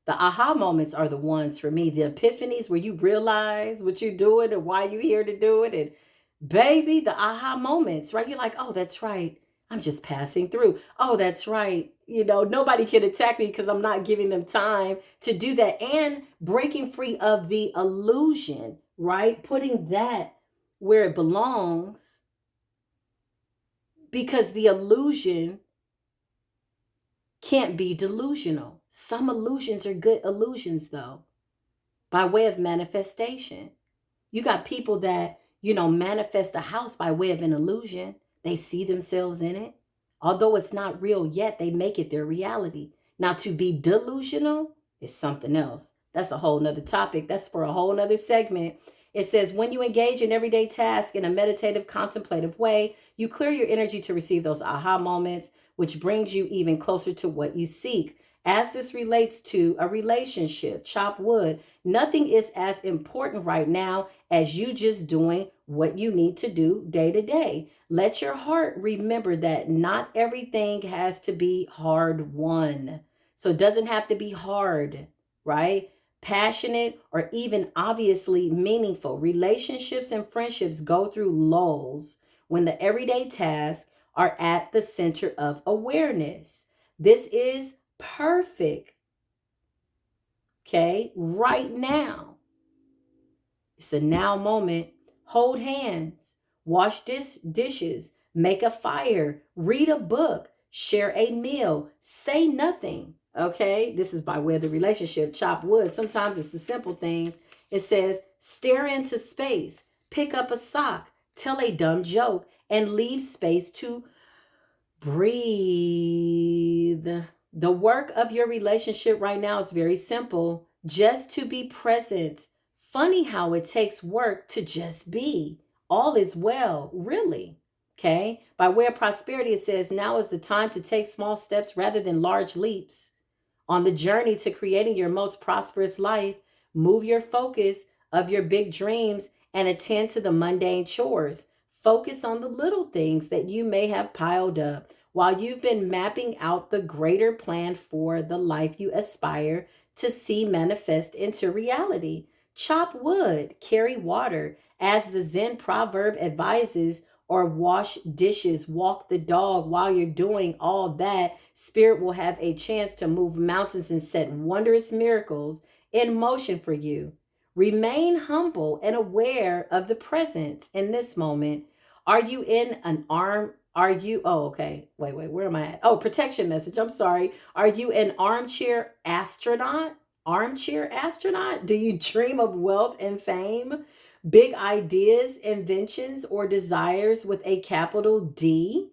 The aha moments are the ones for me, the epiphanies where you realize what you're doing and why you're here to do it. And baby, the aha moments, right? You're like, oh, that's right. I'm just passing through. Oh, that's right. Nobody can attack me because I'm not giving them time to do that. And breaking free of the illusion, right? Putting that where it belongs, because the illusion can't be delusional. Some illusions are good illusions, though, by way of manifestation. You got people that, manifest a house by way of an illusion. They see themselves in it. Although it's not real yet, they make it their reality Now, to be delusional is something else. That's a whole nother topic. That's for a whole nother segment. It says, when you engage in everyday tasks in a meditative, contemplative way, you clear your energy to receive those aha moments, which brings you even closer to what you seek. As this relates to a relationship, chop wood, nothing is as important right now as you just doing what you need to do day to day. Let your heart remember that not everything has to be hard won. So it doesn't have to be hard, right? Passionate, or even obviously meaningful. Relationships and friendships go through lulls when the everyday tasks are at the center of awareness. This is perfect, okay? Right now. It's a now moment. Hold hands, wash dishes, make a fire, read a book, share a meal, say nothing. Okay, this is by way of the relationship. Chop wood. Sometimes it's the simple things. It says, stare into space, pick up a sock, tell a dumb joke, and leave space to breathe. The work of your relationship right now is very simple, just to be present. Funny how it takes work to just be. All is well, really. Okay. By way of prosperity, it says now is the time to take small steps rather than large leaps. On the journey to creating your most prosperous life, move your focus of your big dreams and attend to the mundane chores. Focus on the little things that you may have piled up while you've been mapping out the greater plan for the life you aspire to see manifest into reality. Chop wood, carry water, as the Zen proverb advises, or wash dishes, walk the dog. While you're doing all that, Spirit will have a chance to move mountains and set wondrous miracles in motion for you. Remain humble and aware of the present in this moment. Are you in an arm? Are you, oh, okay. Wait, where am I at? Oh, protection message. I'm sorry. Are you an armchair astronaut? Armchair astronaut? Do you dream of wealth and fame? Big ideas, inventions, or desires with a capital D?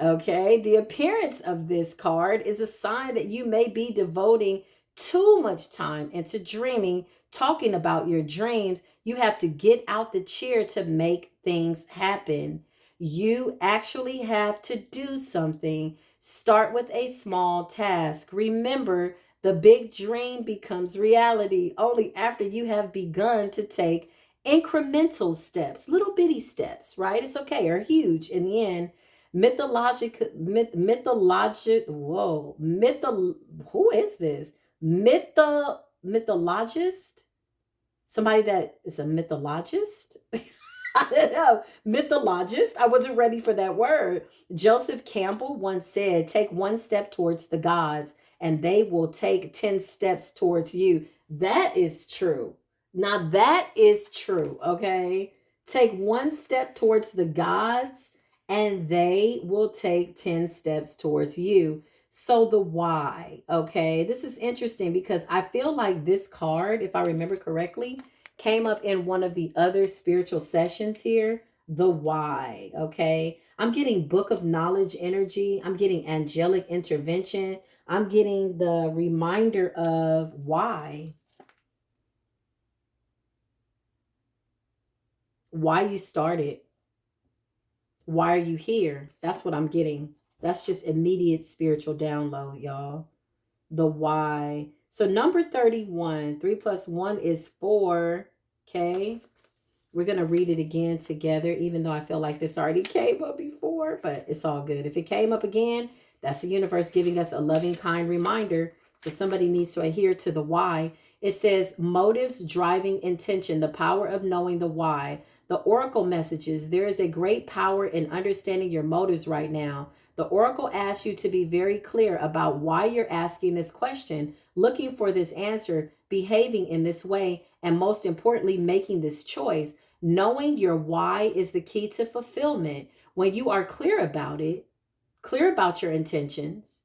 Okay, the appearance of this card is a sign that you may be devoting too much time into dreaming, talking about your dreams. You have to get out the chair to make things happen. You actually have to do something. Start with a small task. Remember, the big dream becomes reality only after you have begun to take incremental steps, little bitty steps, right? It's okay, or huge in the end. Who is this? Mythologist? Somebody that is a mythologist? I don't know. Mythologist? I wasn't ready for that word. Joseph Campbell once said, take one step towards the gods, and they will take 10 steps towards you. That is true. Now, that is true, okay? Take one step towards the gods, and they will take 10 steps towards you. So the why, okay? This is interesting because I feel like this card, if I remember correctly, came up in one of the other spiritual sessions here. The why, okay? I'm getting book of knowledge energy. I'm getting angelic intervention. I'm getting the reminder of why you started. Why are you here? That's what I'm getting. That's just immediate spiritual download, y'all. The why. So number 31, 3 plus 1 is 4. Okay. We're going to read it again together, even though I feel like this already came up before, but it's all good. If it came up again, that's the universe giving us a loving, kind reminder. So somebody needs to adhere to the why. It says motives, driving intention, the power of knowing the why. The oracle messages, there is a great power in understanding your motives right now. The oracle asks you to be very clear about why you're asking this question, looking for this answer, behaving in this way, and most importantly, making this choice. Knowing your why is the key to fulfillment. When you are clear about it, clear about your intentions,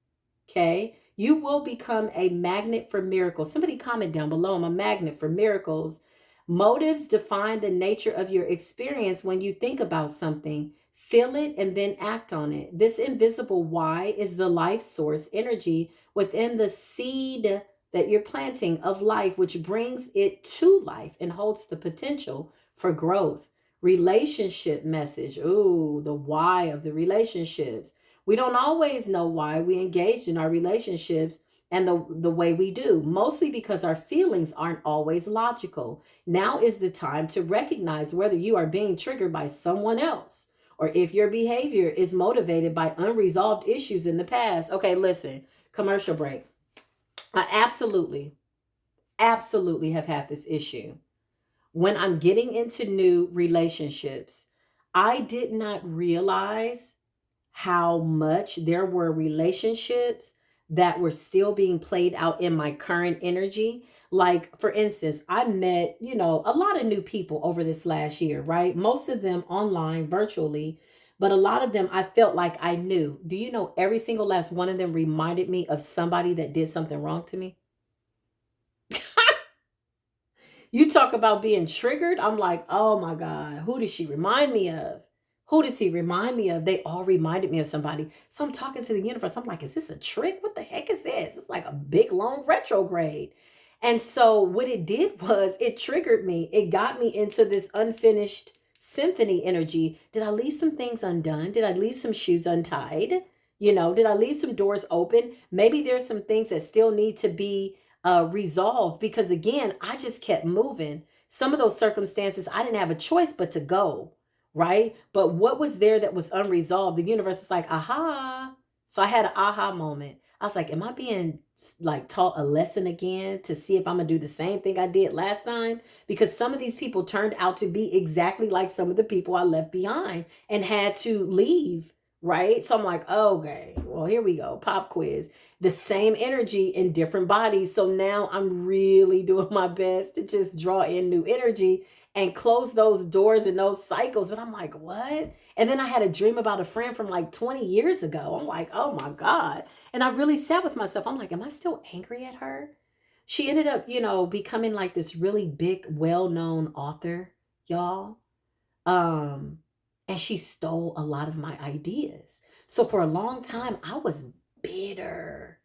okay, you will become a magnet for miracles. Somebody comment down below, I'm a magnet for miracles. Motives define the nature of your experience when you think about something. Feel it and then act on it. This invisible why is the life source energy within the seed that you're planting of life, which brings it to life and holds the potential for growth. Relationship message. Ooh, the why of the relationships. We don't always know why we engaged in our relationships and the way we do, mostly because our feelings aren't always logical. Now is the time to recognize whether you are being triggered by someone else or if your behavior is motivated by unresolved issues in the past. Okay, listen, commercial break. I absolutely have had this issue. When I'm getting into new relationships, I did not realize how much there were relationships that were still being played out in my current energy. Like, for instance, I met, a lot of new people over this last year, right? Most of them online, virtually, but a lot of them I felt like I knew. Do you know every single last one of them reminded me of somebody that did something wrong to me? You talk about being triggered. I'm like, oh my God, who does she remind me of? Who does he remind me of? They all reminded me of somebody. So I'm talking to the universe. I'm like, is this a trick? What the heck is this? It's like a big long retrograde. And so what it did was it triggered me. It got me into this unfinished symphony energy. Did I leave some things undone? Did I leave some shoes untied? Did I leave some doors open? Maybe there's some things that still need to be resolved, because again, I just kept moving. Some of those circumstances, I didn't have a choice but to go, right? But what was there that was unresolved? The universe was like, aha. So I had an aha moment. I was like, am I being like taught a lesson again to see if I'm gonna do the same thing I did last time? Because some of these people turned out to be exactly like some of the people I left behind and had to leave, right? So I'm like, okay, well, here we go. Pop quiz. The same energy in different bodies. So now I'm really doing my best to just draw in new energy and close those doors and those cycles. But I'm like, what? And then I had a dream about a friend from like 20 years ago. I'm like, oh my God. And I really sat with myself. I'm like, am I still angry at her? She ended up, becoming like this really big, well-known author, y'all. Um, and she stole a lot of my ideas. So for a long time, I was bitter.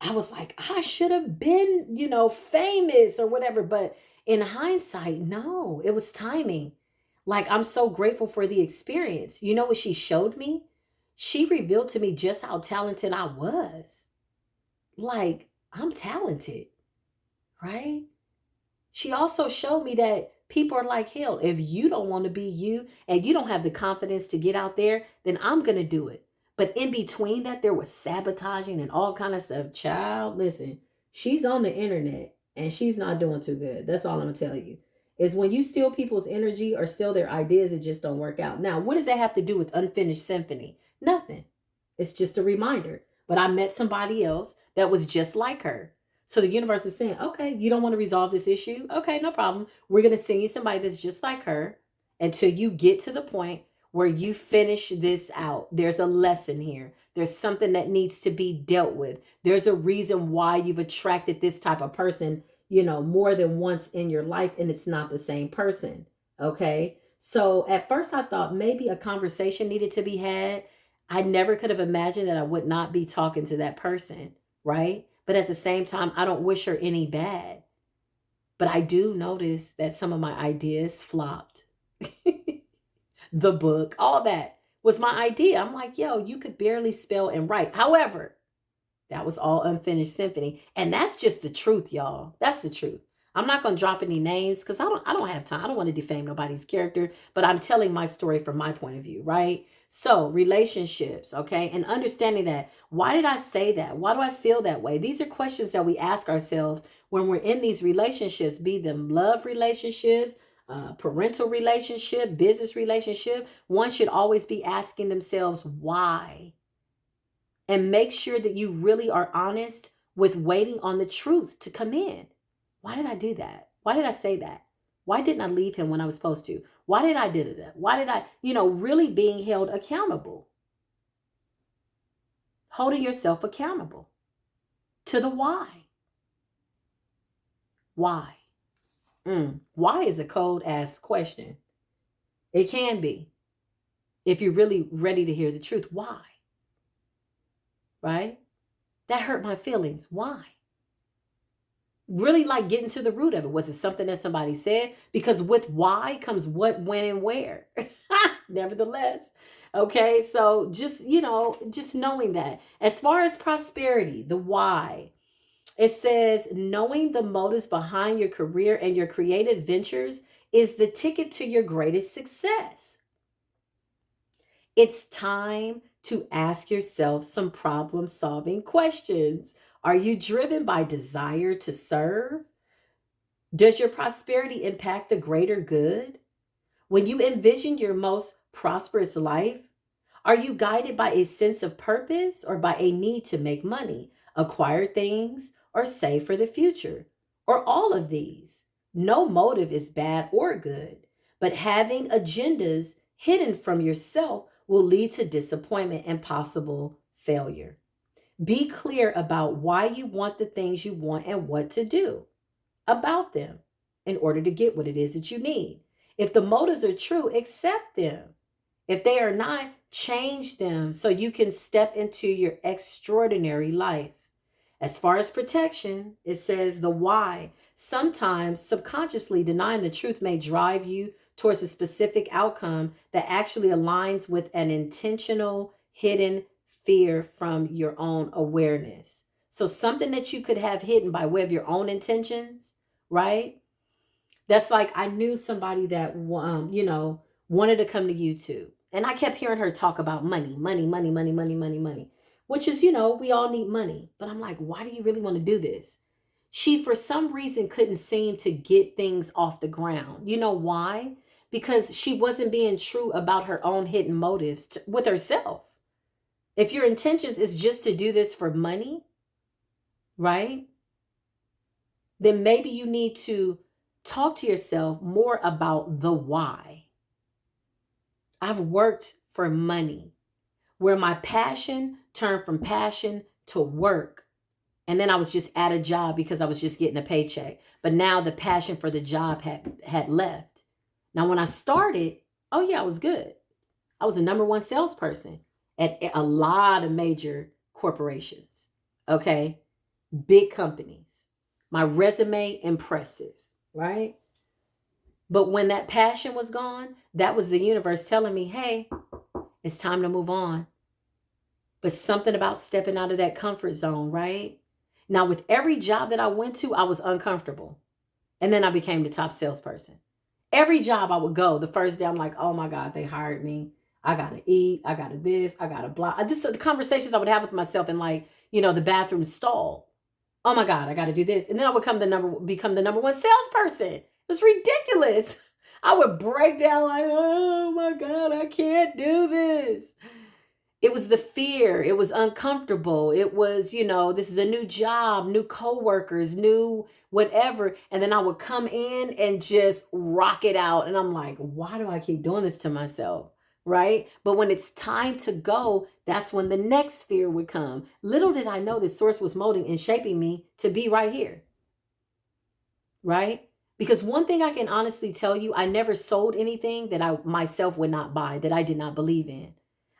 I was like, I should have been, famous or whatever. But in hindsight, no, it was timing. Like, I'm so grateful for the experience. You know what she showed me? She revealed to me just how talented I was. Like, I'm talented, right? She also showed me that people are like, hell, if you don't want to be you and you don't have the confidence to get out there, then I'm going to do it. But in between that, there was sabotaging and all kind of stuff. Child, listen, she's on the internet and she's not doing too good. That's all I'm going to tell you. Is when you steal people's energy or steal their ideas, it just don't work out. Now, what does that have to do with Unfinished Symphony? Nothing. It's just a reminder. But I met somebody else that was just like her. So the universe is saying, okay, you don't want to resolve this issue? Okay, no problem. We're going to send you somebody that's just like her until you get to the point where you finish this out. There's a lesson here. There's something that needs to be dealt with. There's a reason why you've attracted this type of person, more than once in your life, and it's not the same person. Okay. So at first I thought maybe a conversation needed to be had. I never could have imagined that I would not be talking to that person, right? But at the same time, I don't wish her any bad. But I do notice that some of my ideas flopped. The book, all that was my idea. I'm like, yo, you could barely spell and write. However, that was all Unfinished Symphony. And that's just the truth, y'all. That's the truth. I'm not going to drop any names because I don't have time. I don't want to defame nobody's character, but I'm telling my story from my point of view, right? So relationships, okay? And understanding that. Why did I say that? Why do I feel that way? These are questions that we ask ourselves when we're in these relationships, be them love relationships, parental relationship, business relationship. One should always be asking themselves why. And make sure that you really are honest with waiting on the truth to come in. Why did I do that? Why did I say that? Why didn't I leave him when I was supposed to? Why did I do that? Why did I, really being held accountable? Holding yourself accountable to the why. Why? Why is a cold ass question. It can be. If you're really ready to hear the truth. Why? Right? That hurt my feelings. Why? Really like getting to the root of it. Was it something that somebody said? Because with why comes what, when, and where. Nevertheless. Okay. So just, just knowing that. As far as prosperity, the why, it says knowing the motives behind your career and your creative ventures is the ticket to your greatest success. It's time to ask yourself some problem solving questions. Are you driven by desire to serve? Does your prosperity impact the greater good? When you envision your most prosperous life, are you guided by a sense of purpose or by a need to make money, acquire things, or save for the future? Or all of these? No motive is bad or good, but having agendas hidden from yourself will lead to disappointment and possible failure. Be clear about why you want the things you want and what to do about them in order to get what it is that you need. If the motives are true, accept them. If they are not, change them so you can step into your extraordinary life. As far as protection, it says the why. Sometimes subconsciously denying the truth may drive you towards a specific outcome that actually aligns with an intentional hidden fear from your own awareness. So something that you could have hidden by way of your own intentions, right? That's like I knew somebody that wanted to come to YouTube. And I kept hearing her talk about money, money, money, money, money, money, money, which is, we all need money. But I'm like, why do you really want to do this? She, for some reason, couldn't seem to get things off the ground. You know why? Because she wasn't being true about her own hidden motives with herself. If your intentions is just to do this for money, right? Then maybe you need to talk to yourself more about the why. I've worked for money, where my passion turned from passion to work. And then I was just at a job because I was just getting a paycheck. But now the passion for the job had left. Now, when I started, oh yeah, I was good. I was a number one salesperson at a lot of major corporations. Okay. Big companies. My resume, impressive, right? But when that passion was gone, that was the universe telling me, hey, it's time to move on. But something about stepping out of that comfort zone, right? Now, with every job that I went to, I was uncomfortable. And then I became the top salesperson. Every job I would go, the first day, I'm like, oh my God, they hired me. I got to eat. I got to this. I got to blah. This are the conversations I would have with myself in the bathroom stall. Oh my God, I got to do this. And then I would become the number one salesperson. It was ridiculous. I would break down like, oh my God, I can't do this. It was the fear. It was uncomfortable. It was, this is a new job, new coworkers, new whatever. And then I would come in and just rock it out. And I'm like, why do I keep doing this to myself? Right? But when it's time to go, that's when the next fear would come. Little did I know this source was molding and shaping me to be right here. Right? Because one thing I can honestly tell you, I never sold anything that I myself would not buy, that I did not believe in.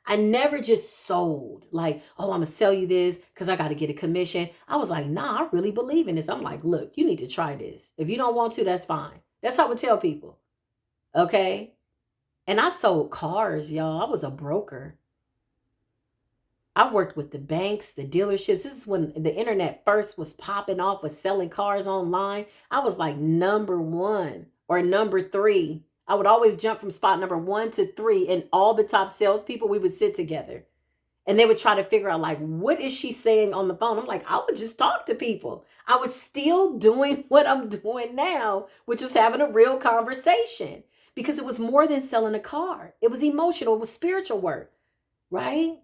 I never just sold like, oh, I'm going to sell you this because I got to get a commission. I was like, nah, I really believe in this. I'm like, look, you need to try this. If you don't want to, that's fine. That's how I would tell people. Okay. And I sold cars, y'all. I was a broker. I worked with the banks, the dealerships. This is when the internet first was popping off with selling cars online. I was like number 1 or number 3. I would always jump from spot number 1 to 3, and all the top salespeople, we would sit together and they would try to figure out like, what is she saying on the phone? I'm like, I would just talk to people. I was still doing what I'm doing now, which was having a real conversation, because it was more than selling a car. It was emotional. It was spiritual work, right?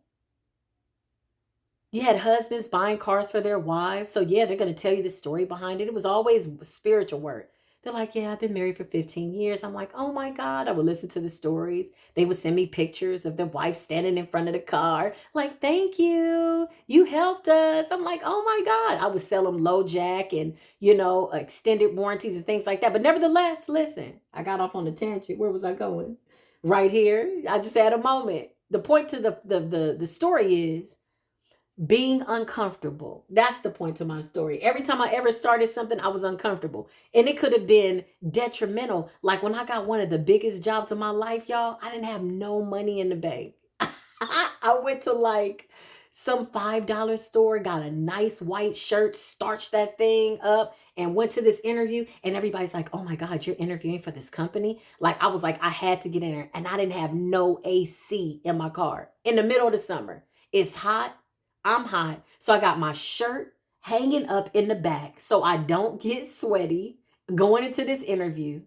You had husbands buying cars for their wives. So yeah, they're going to tell you the story behind it. It was always spiritual work. They're like, yeah, I've been married for 15 years. I'm like, oh my God. I would listen to the stories. They would send me pictures of their wife standing in front of the car. Like, thank you. You helped us. I'm like, oh my God. I would sell them low jack and, extended warranties and things like that. But nevertheless, listen, I got off on a tangent. Where was I going? Right here. I just had a moment. The point to the story is, Being uncomfortable. That's the point to my story. Every time I ever started something, I was uncomfortable. And it could have been detrimental. Like when I got one of the biggest jobs of my life, y'all, I didn't have no money in the bank. I went to like some $5 store, got a nice white shirt, starched that thing up, and went to this interview. And everybody's like, oh my God, you're interviewing for this company? Like, I was like, I had to get in there. And I didn't have no AC in my car in the middle of the summer. It's hot. I'm hot. So I got my shirt hanging up in the back so I don't get sweaty going into this interview.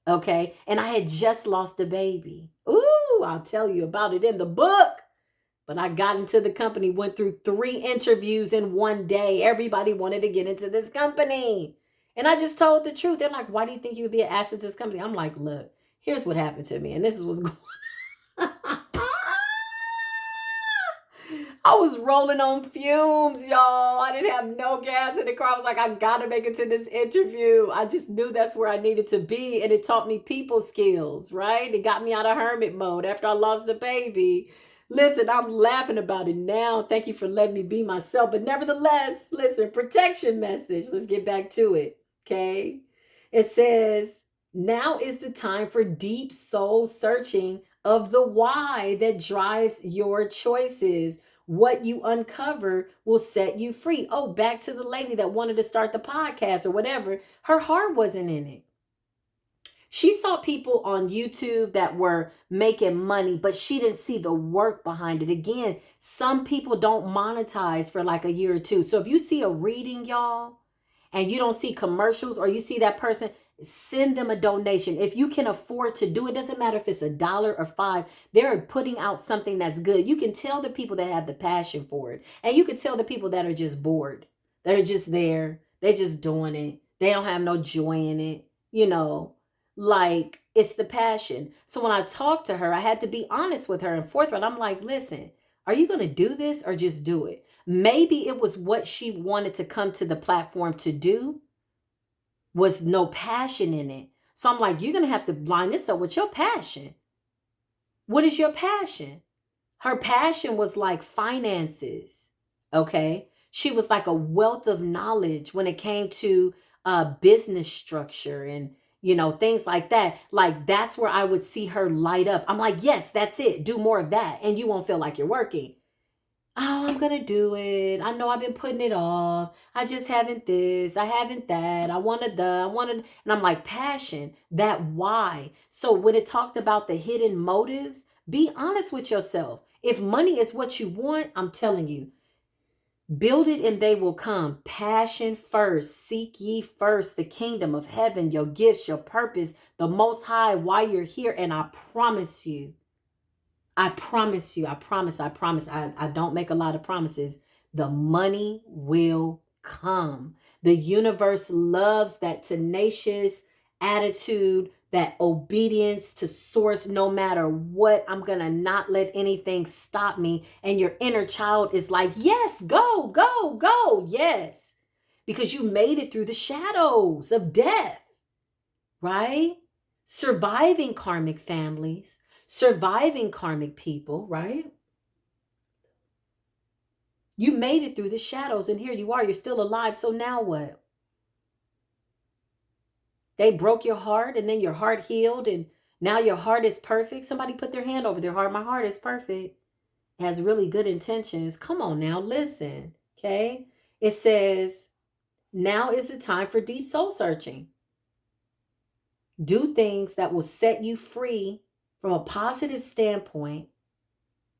Okay. And I had just lost a baby. Ooh, I'll tell you about it in the book. But I got into the company, went through 3 interviews in one day. Everybody wanted to get into this company. And I just told the truth. They're like, why do you think you would be an asset to this company? I'm like, look, here's what happened to me. And this is what's going on. I was rolling on fumes, y'all. I didn't have no gas in the car. I was like, I gotta make it to this interview. I just knew that's where I needed to be. And it taught me people skills, right? It got me out of hermit mode after I lost the baby. Listen, I'm laughing about it now. Thank you for letting me be myself. But nevertheless, listen, protection message. Let's get back to it. Okay. It says, now is the time for deep soul searching of the why that drives your choices. What you uncover will set you free. Oh, back to the lady that wanted to start the podcast or whatever. Her heart wasn't in it. She saw people on YouTube that were making money, but she didn't see the work behind it. Again, some people don't monetize for like a year or two. So if you see a reading, y'all, and you don't see commercials or you see that person, send them a donation. If you can afford to do it, doesn't matter if it's $1 or $5, they're putting out something that's good. You can tell the people that have the passion for it. And you can tell the people that are just bored, that are just there. They're just doing it. They don't have no joy in it. You know, like it's the passion. So when I talked to her, I had to be honest with her and forthright. I'm like, listen, are you going to do this or just do it? Maybe it was what she wanted to come to the platform to do, was no passion in it. So I'm like, you're going to have to line this up with your passion. What is your passion? Her passion was like finances. Okay. She was like a wealth of knowledge when it came to business structure and, you know, things like that. Like that's where I would see her light up. I'm like, yes, that's it. Do more of that. And you won't feel like you're working. Oh, I'm going to do it. I know I've been putting it off. I just haven't this. I haven't that. I wanted. And I'm like, passion, that why. So when it talked about the hidden motives, be honest with yourself. If money is what you want, I'm telling you, build it and they will come. Passion first. Seek ye first the kingdom of heaven, your gifts, your purpose, the most high, why you're here. And I promise you, I promise you, I promise, I don't make a lot of promises. The money will come. The universe loves that tenacious attitude, that obedience to source no matter what. I'm going to not let anything stop me. And your inner child is like, yes, go, go, go. Yes. Because you made it through the shadows of death, right? Surviving karmic families, surviving karmic people, right? You made it through the shadows and here you are, you're still alive. So now what? They broke your heart and then your heart healed and now your heart is perfect. Somebody put their hand over their heart. My heart is perfect. It has really good intentions. Come on now, listen, okay? It says, now is the time for deep soul searching. Do things that will set you free from a positive standpoint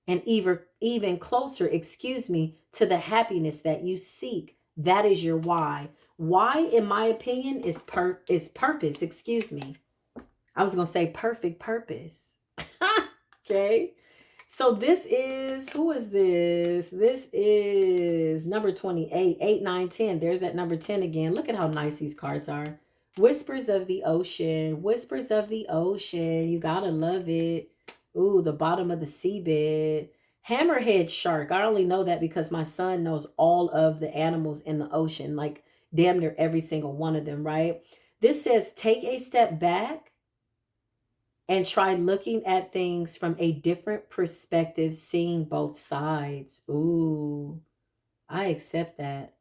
and even closer, to the happiness that you seek. That is your why. Why, in my opinion, is purpose. I was going to say perfect purpose. Okay. So this is, who is this? This is number 28, 8, 9, 10. There's that number 10 again. Look at how nice these cards are. Whispers of the ocean. Whispers of the ocean. You gotta love it. Ooh, the bottom of the seabed. Hammerhead shark. I only know that because my son knows all of the animals in the ocean, like damn near every single one of them, right? This says, take a step back and try looking at things from a different perspective, seeing both sides. Ooh. I accept that.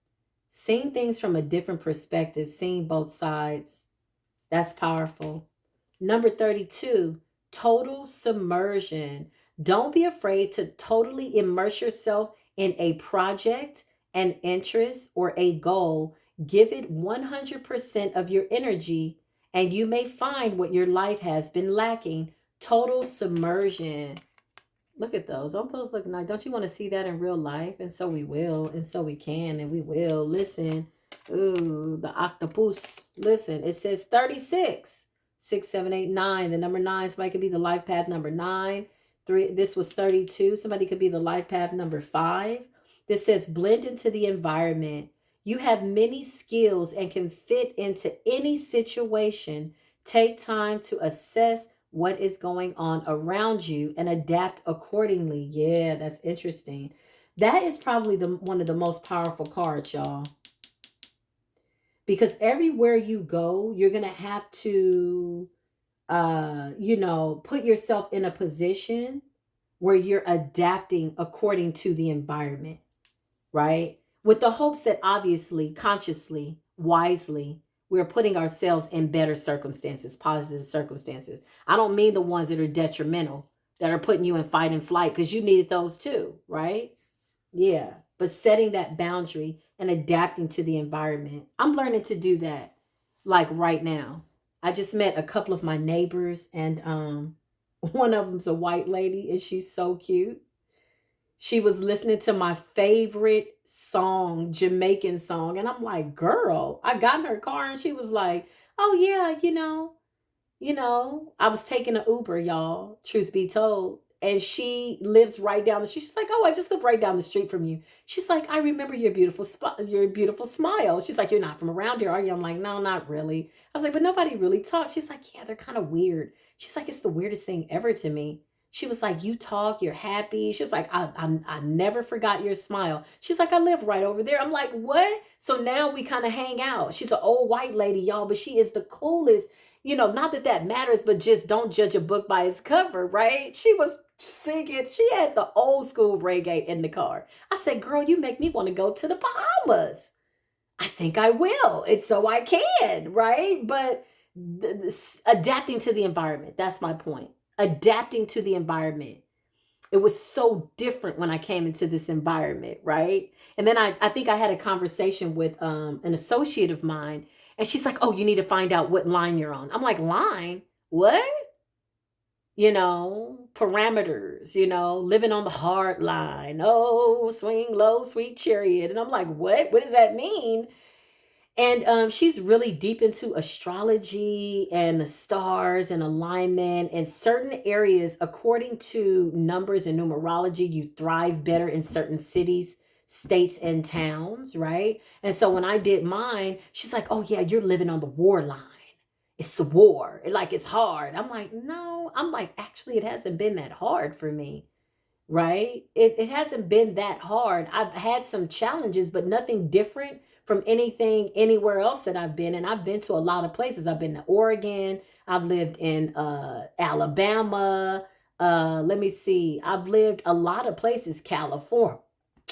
Seeing things from a different perspective, seeing both sides, that's powerful. Number 32, total submersion. Don't be afraid to totally immerse yourself in a project, an interest, or a goal. Give it 100% of your energy, and you may find what your life has been lacking. Total submersion. Look at those. Don't those look nice? Don't you want to see that in real life? And so we will, and so we can, and we will. Listen. Ooh, the octopus. Listen, it says 36. 6, 7, 8, 9. The number 9. Somebody could be the life path number 9. 3. This was 32. Somebody could be the life path number 5. This says blend into the environment. You have many skills and can fit into any situation. Take time to assess what is going on around you and adapt accordingly. Yeah, that's interesting. That is probably the one of the most powerful cards, y'all. Because everywhere you go, you're going to have to put yourself in a position where you're adapting according to the environment, right? With the hopes that obviously, consciously, wisely, we're putting ourselves in better circumstances, positive circumstances. I don't mean the ones that are detrimental, that are putting you in fight and flight, because you needed those too, right? Yeah. But setting that boundary and adapting to the environment. I'm learning to do that like right now. I just met a couple of my neighbors, and one of them's a white lady, and she's so cute. She was listening to my favorite song, Jamaican song. And I'm like, girl, I got in her car and she was like, oh yeah, I was taking an Uber, y'all, truth be told. And she lives right down the street. She's like, oh, I just live right down the street from you. She's like, I remember your beautiful your beautiful smile. She's like, you're not from around here, are you? I'm like, no, not really. I was like, but nobody really talks. She's like, yeah, they're kind of weird. She's like, it's the weirdest thing ever to me. She was like, you talk, you're happy. She's like, I never forgot your smile. She's like, I live right over there. I'm like, what? So now we kind of hang out. She's an old white lady, y'all, but she is the coolest. Not that that matters, but just don't judge a book by its cover, right? She was singing. She had the old school reggae in the car. I said, girl, you make me want to go to the Bahamas. I think I will. It's so I can, right? But adapting to the environment. That's my point. Adapting to the environment. It was so different when I came into this environment, right? And then I think I had a conversation with an associate of mine, and she's like, oh, you need to find out what line you're on. I'm like, line? What? Parameters, living on the hard line. Oh, swing low, sweet chariot. And I'm like, what? What does that mean? And she's really deep into astrology and the stars and alignment and certain areas. According to numbers and numerology, you thrive better in certain cities, states, and towns, right? And so when I did mine, she's like, oh yeah, you're living on the war line. It's the war. Like, it's hard. I'm like, no. I'm like, actually, it hasn't been that hard for me, right? It hasn't been that hard. I've had some challenges, but nothing different from anything anywhere else that I've been. And I've been to a lot of places. I've been to Oregon. I've lived in Alabama. Let me see. I've lived a lot of places. California.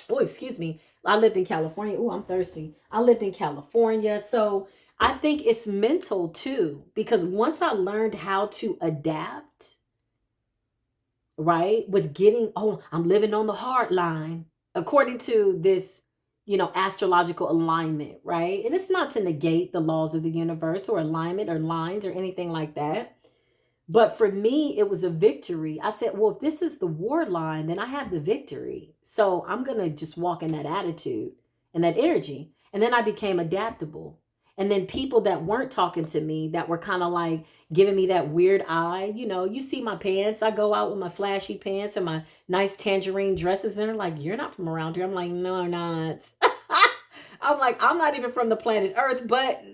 Oh, excuse me. I lived in California. Oh, I'm thirsty. I lived in California. So I think it's mental too, because once I learned how to adapt, right, with getting, oh, I'm living on the hard line, according to this, astrological alignment, right? And it's not to negate the laws of the universe or alignment or lines or anything like that. But for me, it was a victory. I said, well, if this is the war line, then I have the victory. So I'm going to just walk in that attitude and that energy. And then I became adaptable. And then people that weren't talking to me, that were kind of like giving me that weird eye, you see my pants. I go out with my flashy pants and my nice tangerine dresses. And they're like, you're not from around here. I'm like, no, I'm not. I'm like, I'm not even from the planet Earth, but,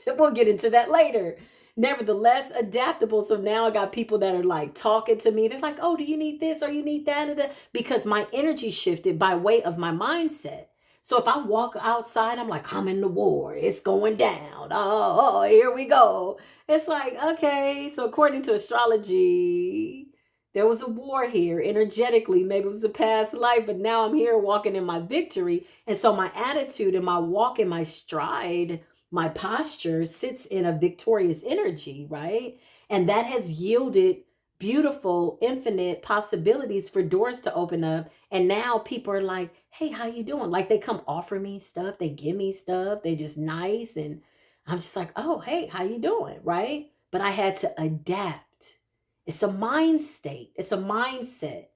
we'll get into that later. Nevertheless, adaptable. So now I got people that are like talking to me. They're like, oh, do you need this or you need that? Because my energy shifted by way of my mindset. So if I walk outside, I'm like, I'm in the war. It's going down. Oh, here we go. It's like, okay. So according to astrology, There was a war here energetically. Maybe it was a past life, but now I'm here walking in my victory. And so my attitude and my walk and my stride, my posture sits in a victorious energy, right? And that has yielded beautiful, infinite possibilities for doors to open up. And now people are like, hey, how you doing? Like they come offer me stuff. They give me stuff. They just nice. And I'm just like, oh, hey, how you doing? Right? But I had to adapt. It's a mind state. It's a mindset.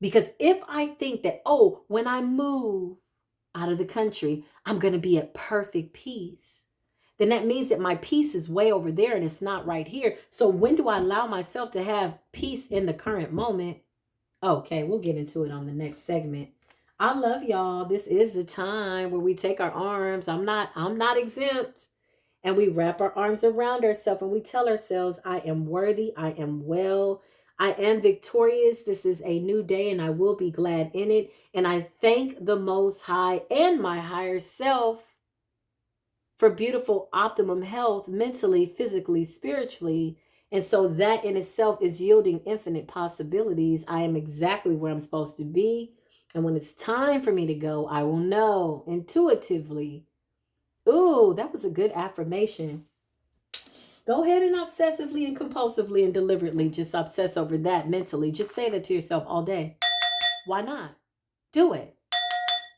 Because if I think that, oh, when I move out of the country, I'm going to be at perfect peace, then that means that my peace is way over there and it's not right here. So when do I allow myself to have peace in the current moment? Okay, we'll get into it on the next segment. I love y'all. This is the time where we take our arms. I'm not exempt. And we wrap our arms around ourselves and we tell ourselves, I am worthy, I am well, I am victorious. This is a new day and I will be glad in it. And I thank the Most High and my higher self for beautiful optimum health mentally, physically, spiritually. And so that in itself is yielding infinite possibilities. I am exactly where I'm supposed to be. And when it's time for me to go, I will know intuitively. Ooh, that was a good affirmation. Go ahead and obsessively and compulsively and deliberately just obsess over that mentally. Just say that to yourself all day. Why not? Do it.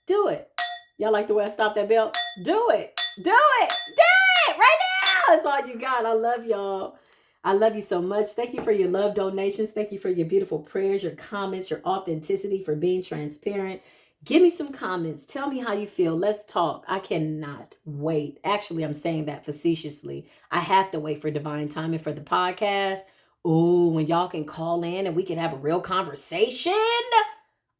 Do it. Y'all like the way I stopped that bell? Do it. Do it. Do it right now. That's all you got. I love y'all. I love you so much. Thank you for your love donations. Thank you for your beautiful prayers, your comments, your authenticity, for being transparent. Give me some comments. Tell me how you feel. Let's talk. I cannot wait. Actually, I'm saying that facetiously. I have to wait for divine timing for the podcast. Ooh, when y'all can call in and we can have a real conversation.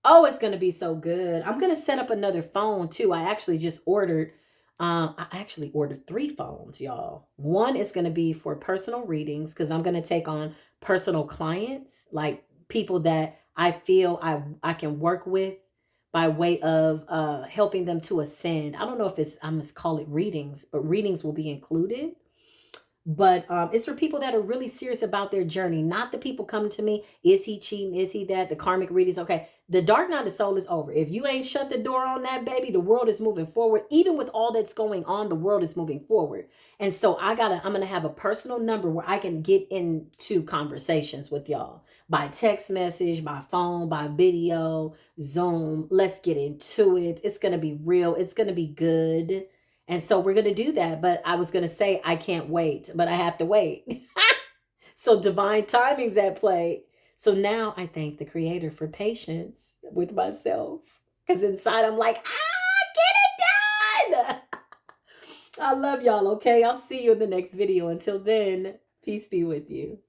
Oh, it's going to be so good. I'm going to set up another phone too. I actually just ordered 3 phones, y'all. One is going to be for personal readings because I'm going to take on personal clients, like people that I feel I can work with by way of helping them to ascend. I don't know if I must call it readings, but readings will be included. But it's for people that are really serious about their journey, not the people coming to me. Is he cheating? Is he that? The karmic readings. Okay. The dark night of soul is over. If you ain't shut the door on that, baby, the world is moving forward. Even with all that's going on, the world is moving forward. And so I'm going to have a personal number where I can get into conversations with y'all by text message, by phone, by video, Zoom. Let's get into it. It's going to be real. It's going to be good. And so we're going to do that. But I was going to say, I can't wait, but I have to wait. So divine timing's at play. So now I thank the Creator for patience with myself. Because inside I'm like, get it done. I love y'all, okay? I'll see you in the next video. Until then, peace be with you.